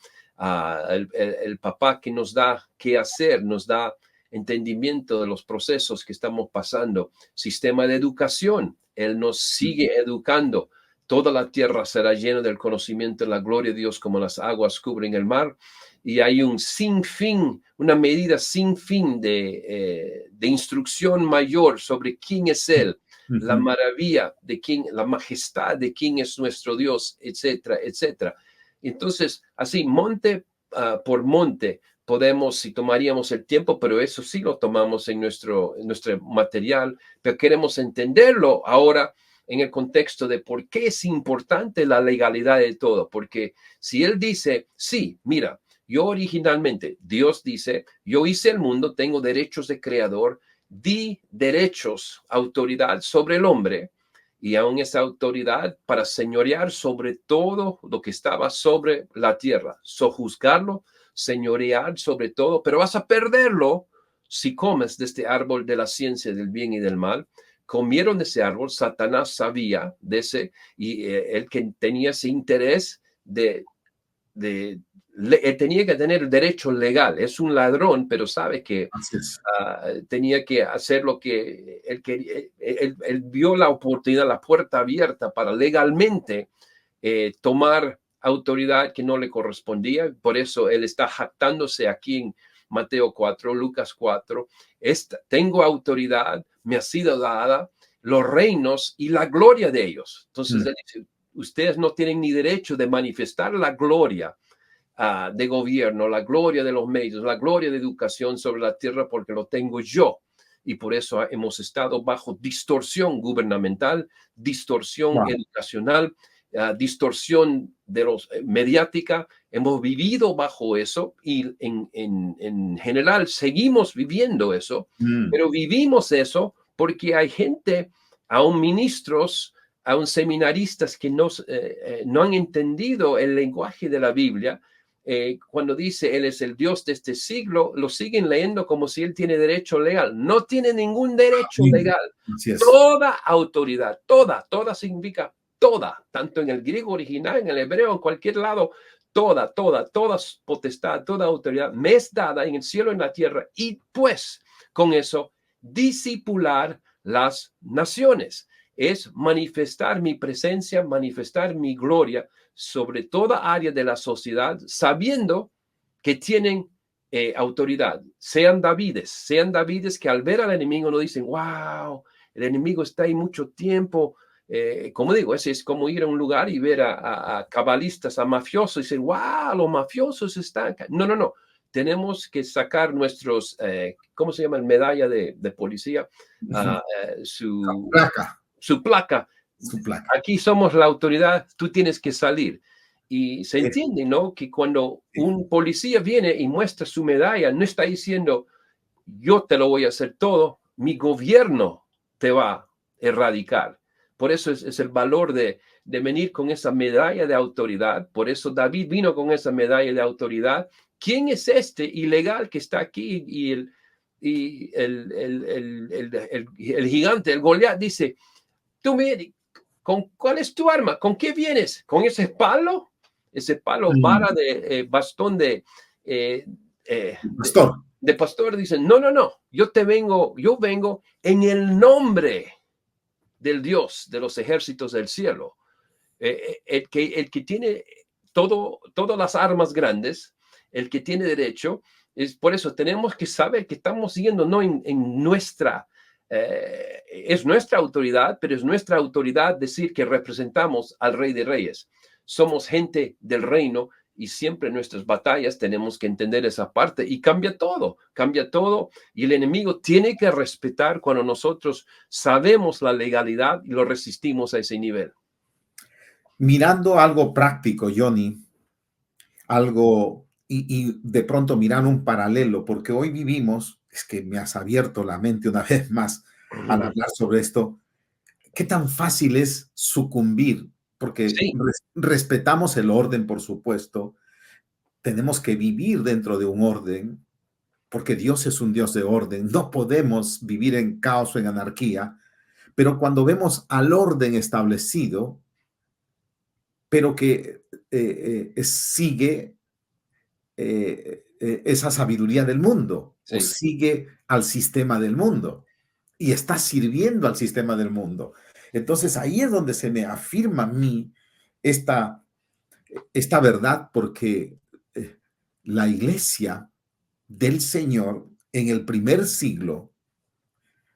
el papá que nos da qué hacer, nos da entendimiento de los procesos que estamos pasando, sistema de educación, Él nos sigue educando. Toda la tierra será llena del conocimiento de la gloria de Dios como las aguas cubren el mar. Y hay un sinfín, una medida sin fin de instrucción mayor sobre quién es Él, la maravilla de quién, la majestad de quién es nuestro Dios, etcétera, etcétera. Entonces, así, monte por monte, podemos, si tomaríamos el tiempo, pero eso sí lo tomamos en nuestro material, pero queremos entenderlo ahora en el contexto de por qué es importante la legalidad de todo. Porque si Él dice, sí, mira, yo originalmente, Dios dice, yo hice el mundo, tengo derechos de creador, di derechos, autoridad sobre el hombre, y aún esa autoridad para señorear sobre todo lo que estaba sobre la tierra, sojuzgarlo, señorear sobre todo, pero vas a perderlo si comes de este árbol de la ciencia del bien y del mal. Comieron de ese árbol, Satanás sabía de ese, y él que tenía ese interés él tenía que tener el derecho legal. Es un ladrón, pero sabe que Así es. tenía que hacer lo que él quería. Él vio la oportunidad, la puerta abierta para legalmente tomar autoridad que no le correspondía. Por eso él está jactándose aquí en Mateo 4, Lucas 4. Tengo autoridad, me ha sido dada los reinos y la gloria de ellos. Entonces él dice, ustedes no tienen ni derecho de manifestar la gloria de gobierno, la gloria de los medios, la gloria de educación sobre la tierra, porque lo tengo yo. Y por eso hemos estado bajo distorsión gubernamental, distorsión educacional, distorsión de los mediática. Hemos vivido bajo eso y en general seguimos viviendo eso, pero vivimos eso porque hay gente, aún ministros, aún seminaristas que no han entendido el lenguaje de la Biblia. Cuando dice Él es el Dios de este siglo, lo siguen leyendo como si Él tiene derecho legal. No tiene ningún derecho legal. Toda autoridad, toda significa toda, tanto en el griego original, en el hebreo, en cualquier lado, toda potestad, toda autoridad me es dada en el cielo y en la tierra. Y pues, con eso, discipular las naciones. Es manifestar mi presencia, manifestar mi gloria sobre toda área de la sociedad, sabiendo que tienen autoridad. Sean Davides que al ver al enemigo no dicen, wow, el enemigo está ahí mucho tiempo. Como digo, es como ir a un lugar y ver a cabalistas, a mafiosos, y decir, wow, los mafiosos están acá. No. Tenemos que sacar nuestros, ¿cómo se llama? Medalla de policía. Su placa. Aquí somos la autoridad, tú tienes que salir. Y se entiende, ¿no? Que cuando un policía viene y muestra su medalla, no está diciendo, yo te lo voy a hacer todo, mi gobierno te va a erradicar. Por eso es el valor de venir con esa medalla de autoridad. Por eso David vino con esa medalla de autoridad. ¿Quién es este ilegal que está aquí? Y el gigante, el Goliat, dice, tú ¿cuál es tu arma? ¿Con qué vienes? ¿Con ese palo? Ese palo, vara de bastón de pastor. De pastor. Dicen, no. Yo vengo en el nombre del Dios de los ejércitos del cielo. El que tiene todas las armas grandes, el que tiene derecho, es por eso tenemos que saber que estamos siguiendo no en nuestra es nuestra autoridad, pero es nuestra autoridad decir que representamos al Rey de Reyes. Somos gente del reino y siempre en nuestras batallas tenemos que entender esa parte y cambia todo y el enemigo tiene que respetar cuando nosotros sabemos la legalidad y lo resistimos a ese nivel. Mirando algo práctico, Johnny, algo y de pronto mirar un paralelo, porque hoy vivimos, es que me has abierto la mente una vez más al hablar sobre esto, qué tan fácil es sucumbir, porque sí, respetamos el orden, por supuesto, tenemos que vivir dentro de un orden, porque Dios es un Dios de orden, no podemos vivir en caos o en anarquía, pero cuando vemos al orden establecido, pero que sigue esa sabiduría del mundo, sí. o sigue al sistema del mundo y está sirviendo al sistema del mundo. Entonces ahí es donde se me afirma a mí esta verdad, porque la iglesia del Señor en el primer siglo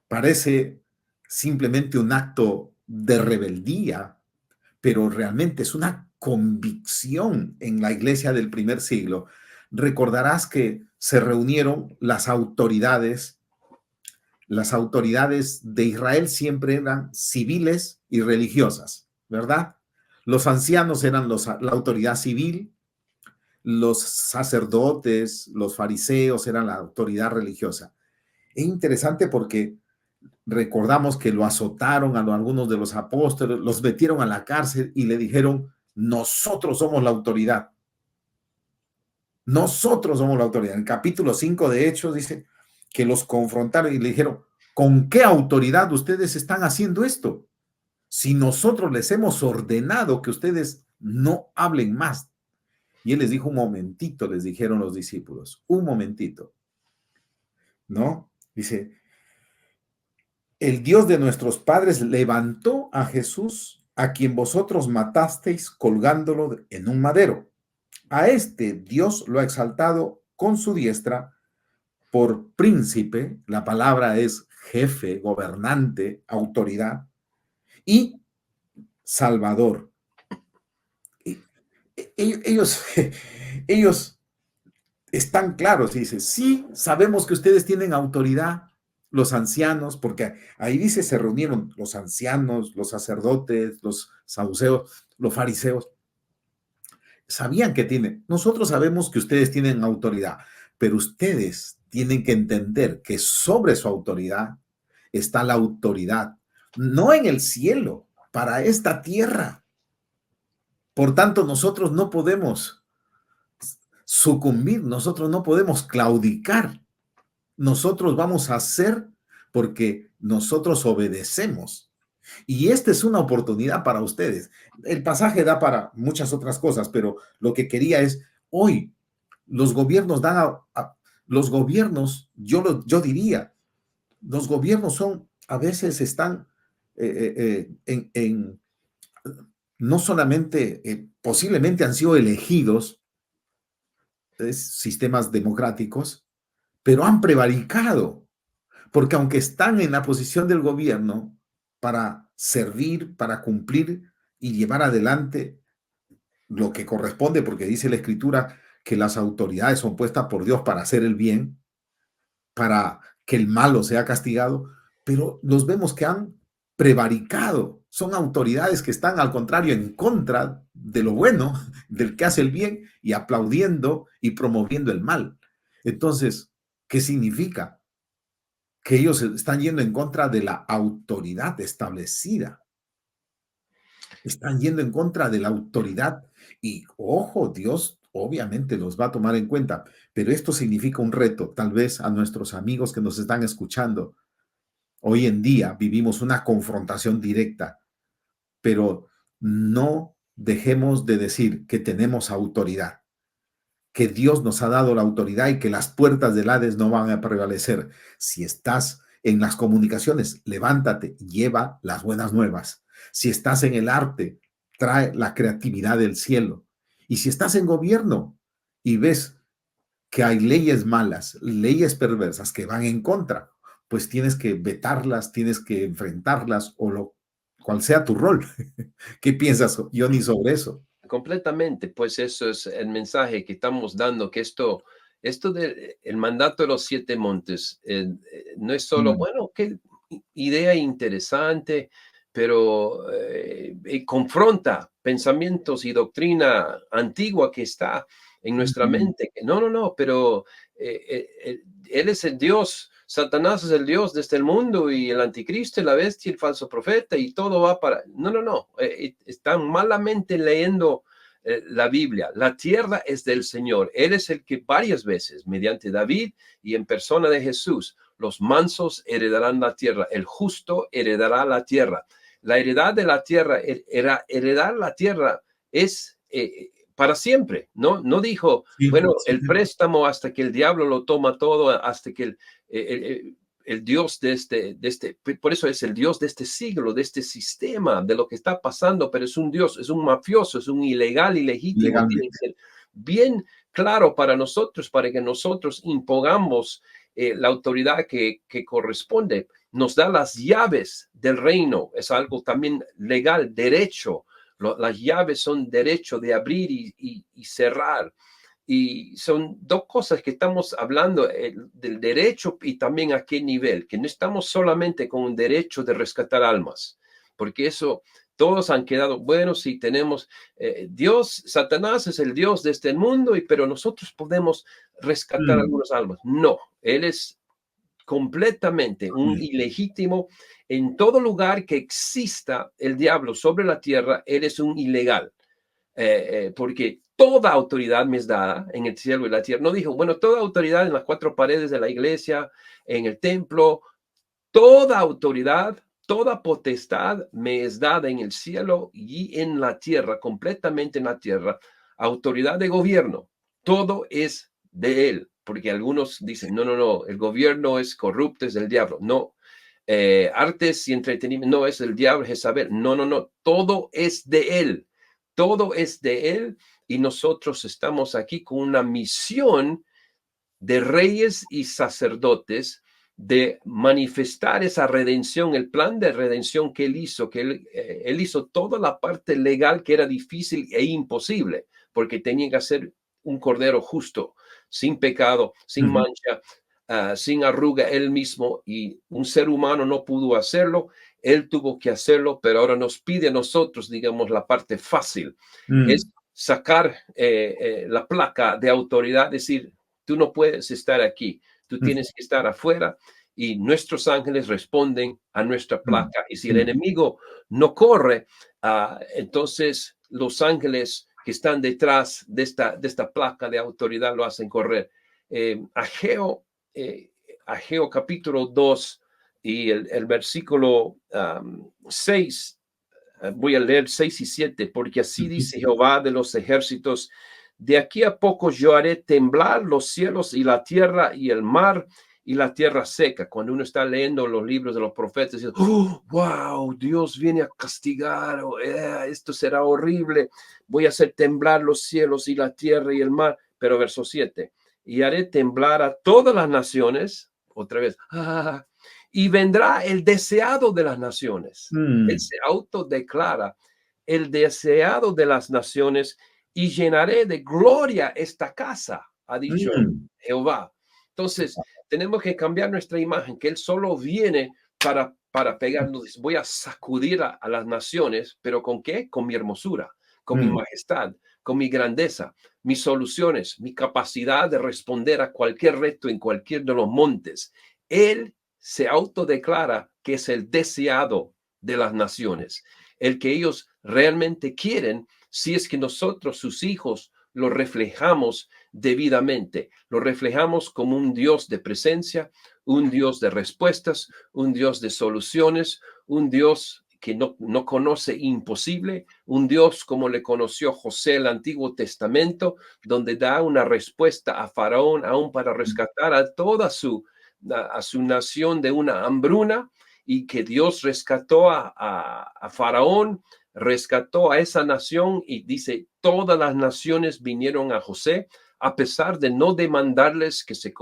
parece simplemente un acto de rebeldía, pero realmente es una convicción en la iglesia del primer siglo. Recordarás que se reunieron las autoridades de Israel siempre eran civiles y religiosas, ¿verdad? Los ancianos eran la autoridad civil, los sacerdotes, los fariseos eran la autoridad religiosa. Es interesante porque Recordamos que lo azotaron a algunos de los apóstoles, los metieron a la cárcel y le dijeron, nosotros somos la autoridad. Nosotros somos la autoridad. En el capítulo 5 de Hechos dice que los confrontaron y le dijeron, ¿con qué autoridad ustedes están haciendo esto? Si nosotros les hemos ordenado que ustedes no hablen más. Y él les dijo, un momentito, les dijeron los discípulos, un momentito, ¿no? Dice, el Dios de nuestros padres levantó a Jesús, a quien vosotros matasteis colgándolo en un madero. A este Dios lo ha exaltado con su diestra por príncipe, la palabra es jefe, gobernante, autoridad, y salvador. Ellos, ellos están claros y dicen, sí, sabemos que ustedes tienen autoridad, los ancianos, porque ahí dice, se reunieron los ancianos, los sacerdotes, los saduceos, los fariseos, sabían que tienen, nosotros sabemos que ustedes tienen autoridad, pero ustedes tienen que entender que sobre su autoridad está la autoridad, no en el cielo, para esta tierra. Por tanto, nosotros no podemos sucumbir, nosotros no podemos claudicar. Nosotros vamos a hacer porque nosotros obedecemos. Y esta es una oportunidad para ustedes. El pasaje da para muchas otras cosas, pero lo que quería es, hoy los gobiernos dan los gobiernos, yo diría, los gobiernos son, a veces están no solamente, posiblemente han sido elegidos sistemas democráticos, pero han prevaricado, porque aunque están en la posición del gobierno para servir, para cumplir y llevar adelante lo que corresponde, porque dice la Escritura que las autoridades son puestas por Dios para hacer el bien, para que el malo sea castigado, pero los vemos que han prevaricado, son autoridades que están al contrario en contra de lo bueno, del que hace el bien y aplaudiendo y promoviendo el mal. Entonces, ¿qué significa? Que ellos están yendo en contra de la autoridad establecida. Están yendo en contra de la autoridad y, ojo, Dios obviamente los va a tomar en cuenta, pero esto significa un reto, tal vez a nuestros amigos que nos están escuchando. Hoy en día vivimos una confrontación directa, pero no dejemos de decir que tenemos autoridad, que Dios nos ha dado la autoridad y que las puertas del Hades no van a prevalecer. Si estás en las comunicaciones, levántate, lleva las buenas nuevas. Si estás en el arte, trae la creatividad del cielo. Y si estás en gobierno y ves que hay leyes malas, leyes perversas que van en contra, pues tienes que vetarlas, tienes que enfrentarlas o cual sea tu rol. ¿Qué piensas, Johnny, sobre eso? Completamente, pues eso es el mensaje que estamos dando, que esto del el mandato de los 7 montes no es solo, bueno, qué idea interesante, pero confronta pensamientos y doctrina antigua que está en nuestra mente. No, pero Él es el Dios. Satanás es el Dios de este mundo y el anticristo, la bestia, el falso profeta y todo va para... No. Están malamente leyendo la Biblia. La tierra es del Señor. Él es el que varias veces, mediante David y en persona de Jesús, los mansos heredarán la tierra. El justo heredará la tierra. La heredad de la tierra, heredar la tierra es... para siempre, ¿no? No dijo, Sí, bueno, sí. el préstamo hasta que el diablo lo toma todo, hasta que el Dios de este, por eso es el Dios de este siglo, de este sistema, de lo que está pasando, pero es un Dios, es un mafioso, es un ilegal, ilegítimo. Tiene que ser bien claro para nosotros, para que nosotros impongamos la autoridad que corresponde. Nos da las llaves del reino, es algo también legal, derecho. Las llaves son derecho de abrir y cerrar. Y son dos cosas que estamos hablando del derecho y también a qué nivel, que no estamos solamente con un derecho de rescatar almas, porque eso todos han quedado, bueno, sí tenemos Dios, Satanás es el Dios de este mundo, pero nosotros podemos rescatar algunas almas. No, Él es completamente, un ilegítimo. En todo lugar que exista el diablo sobre la tierra, él es un ilegal. Porque toda autoridad me es dada en el cielo y la tierra. No dijo, bueno, toda autoridad en las cuatro paredes de la iglesia, en el templo, toda autoridad, toda potestad me es dada en el cielo y en la tierra, completamente en la tierra. Autoridad de gobierno, todo es de él, porque algunos dicen, no, el gobierno es corrupto, es del diablo. No, artes y entretenimiento, no es el diablo, Jezabel. No, todo es de él. Todo es de él y nosotros estamos aquí con una misión de reyes y sacerdotes de manifestar esa redención, el plan de redención que él hizo, que él hizo toda la parte legal que era difícil e imposible, porque tenía que hacer un cordero justo, sin pecado, sin mancha, sin arruga él mismo, y un ser humano no pudo hacerlo. Él tuvo que hacerlo, pero ahora nos pide a nosotros, digamos, la parte fácil. Es sacar la placa de autoridad, decir, tú no puedes estar aquí, tú tienes que estar afuera, y nuestros ángeles responden a nuestra placa. Y si el enemigo no corre, entonces los ángeles que están detrás de esta placa de autoridad lo hacen correr. Ageo capítulo 2 y el versículo 6, voy a leer 6 y 7, porque así dice Jehová de los ejércitos: de aquí a poco yo haré temblar los cielos y la tierra y el mar y la tierra seca. Cuando uno está leyendo los libros de los profetas, dice, wow, Dios viene a castigar, esto será horrible, voy a hacer temblar los cielos y la tierra y el mar. Pero verso 7, y haré temblar a todas las naciones, otra vez, y vendrá el deseado de las naciones. Él se autodeclara el deseado de las naciones, y llenaré de gloria esta casa, ha dicho Jehová. Entonces, tenemos que cambiar nuestra imagen, que él solo viene para pegarnos. Voy a sacudir a las naciones, pero ¿con qué? Con mi hermosura, con mi majestad, con mi grandeza, mis soluciones, mi capacidad de responder a cualquier reto en cualquier de los montes. Él se autodeclara que es el deseado de las naciones, el que ellos realmente quieren, si es que nosotros, sus hijos, lo reflejamos debidamente, lo reflejamos como un Dios de presencia, un Dios de respuestas, un Dios de soluciones, un Dios que no conoce imposible, un Dios como le conoció José el Antiguo Testamento, donde da una respuesta a Faraón, aún para rescatar a toda su nación de una hambruna, y que Dios rescató a Faraón, rescató a esa nación, y dice, todas las naciones vinieron a José, a pesar de no demandarles que se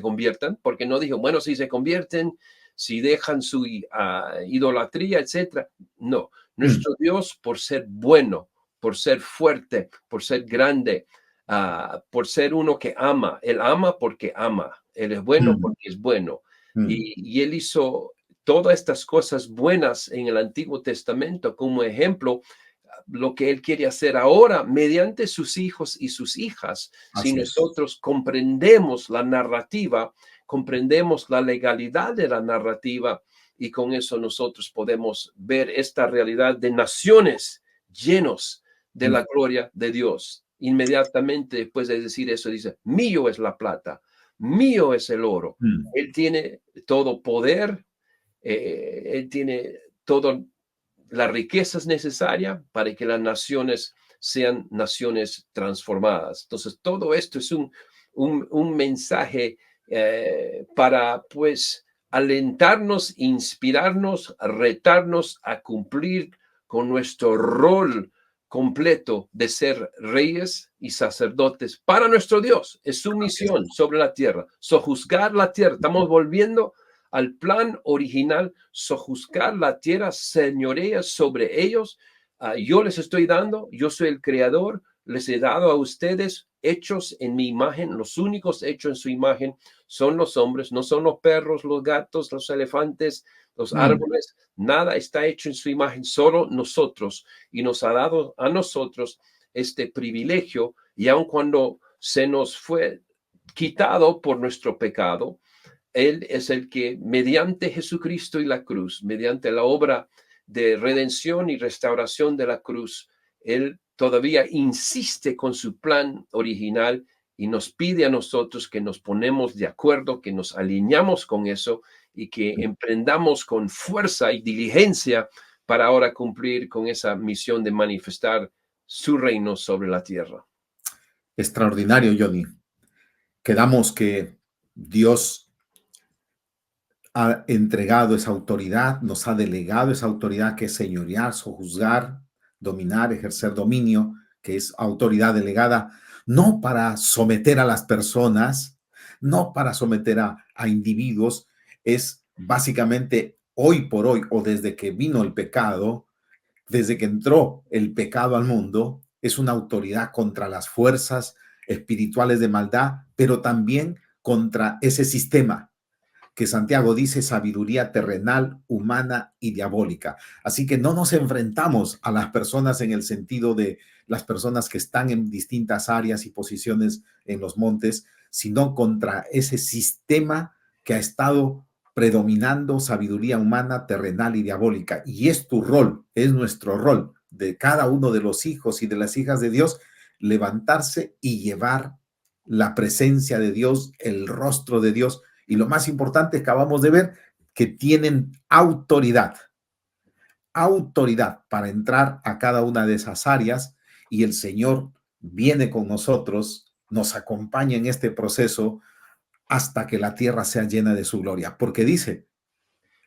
conviertan, porque no dijo, bueno, si se convierten, si dejan su idolatría, etcétera. No, nuestro Dios, por ser bueno, por ser fuerte, por ser grande, por ser uno que ama, él ama porque ama, él es bueno porque es bueno. Y él hizo todas estas cosas buenas en el Antiguo Testamento como ejemplo, lo que él quiere hacer ahora mediante sus hijos y sus hijas. Si nosotros comprendemos la narrativa, comprendemos la legalidad de la narrativa, y con eso nosotros podemos ver esta realidad de naciones llenos de la gloria de Dios. Inmediatamente después de decir eso, dice, mío es la plata, mío es el oro. Él tiene todo poder, él tiene todas las riquezas necesarias para que las naciones sean naciones transformadas. Entonces, todo esto es un mensaje para, pues, alentarnos, inspirarnos, retarnos a cumplir con nuestro rol completo de ser reyes y sacerdotes para nuestro Dios. Es su misión sobre la tierra, sojuzgar la tierra. Estamos volviendo al plan original, sojuzgar la tierra, señorea sobre ellos. Yo les estoy dando, yo soy el creador, les he dado a ustedes hechos en mi imagen. Los únicos hechos en su imagen son los hombres, no son los perros, los gatos, los elefantes, los árboles. Nada está hecho en su imagen, solo nosotros. Y nos ha dado a nosotros este privilegio, y aun cuando se nos fue quitado por nuestro pecado, Él es el que, mediante Jesucristo y la cruz, mediante la obra de redención y restauración de la cruz, Él todavía insiste con su plan original y nos pide a nosotros que nos ponemos de acuerdo, que nos alineamos con eso y que emprendamos con fuerza y diligencia para ahora cumplir con esa misión de manifestar su reino sobre la tierra. Extraordinario, Johnny. Quedamos que Dios ha entregado esa autoridad, nos ha delegado esa autoridad que es señorear, sojuzgar, dominar, ejercer dominio, que es autoridad delegada, no para someter a las personas, no para someter a individuos, es básicamente hoy por hoy o desde que vino el pecado, desde que entró el pecado al mundo, es una autoridad contra las fuerzas espirituales de maldad, pero también contra ese sistema que Santiago dice sabiduría terrenal, humana y diabólica. Así que no nos enfrentamos a las personas en el sentido de las personas que están en distintas áreas y posiciones en los montes, sino contra ese sistema que ha estado predominando, sabiduría humana, terrenal y diabólica. Y es tu rol, es nuestro rol de cada uno de los hijos y de las hijas de Dios, levantarse y llevar la presencia de Dios, el rostro de Dios. Y lo más importante, acabamos de ver que tienen autoridad para entrar a cada una de esas áreas, y el Señor viene con nosotros, nos acompaña en este proceso hasta que la tierra sea llena de su gloria, porque dice,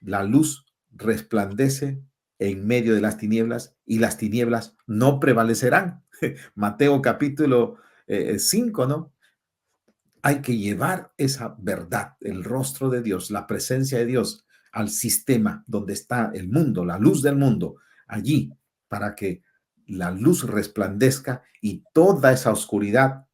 la luz resplandece en medio de las tinieblas y las tinieblas no prevalecerán. Mateo capítulo 5, ¿no? Hay que llevar esa verdad, el rostro de Dios, la presencia de Dios al sistema donde está el mundo, la luz del mundo, allí, para que la luz resplandezca y toda esa oscuridad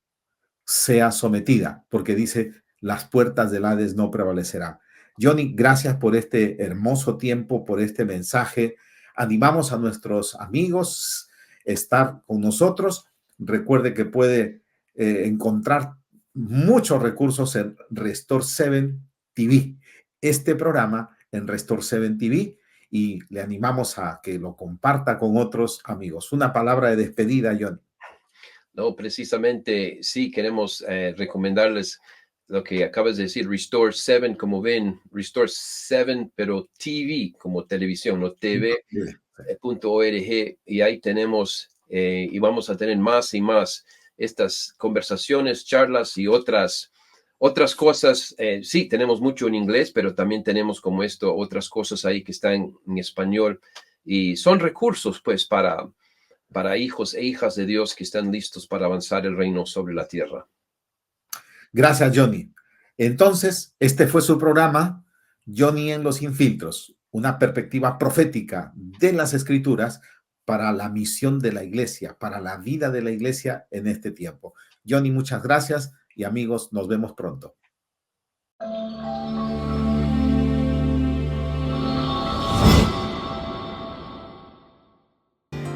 sea sometida, porque dice, las puertas del Hades no prevalecerán. Johnny, gracias por este hermoso tiempo, por este mensaje. Animamos a nuestros amigos a estar con nosotros. Recuerde que puede encontrar muchos recursos en Restore 7 TV, este programa en Restore 7 TV, y le animamos a que lo comparta con otros amigos. Una palabra de despedida, Johnny. No, precisamente sí, queremos recomendarles lo que acabas de decir, Restore 7, como ven, Restore 7, pero TV, como televisión, no tv.org, y ahí tenemos, y vamos a tener más y más estas conversaciones, charlas y otras cosas. Sí, tenemos mucho en inglés, pero también tenemos como esto, otras cosas ahí que están en español, y son recursos pues para hijos e hijas de Dios que están listos para avanzar el reino sobre la tierra. Gracias, Johnny. Entonces, este fue su programa, Johnny en los Infiltros, una perspectiva profética de las Escrituras para la misión de la iglesia, para la vida de la iglesia en este tiempo. Johnny, muchas gracias y amigos, nos vemos pronto.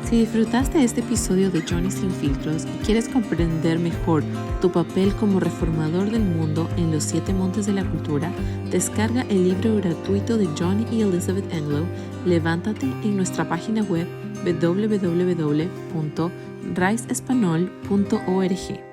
Si disfrutaste de este episodio de Johnny Sin Filtros y quieres comprender mejor tu papel como reformador del mundo en los 7 montes de la cultura, descarga el libro gratuito de Johnny y Elizabeth Englow, Levántate, en nuestra página web www.raizespanol.org.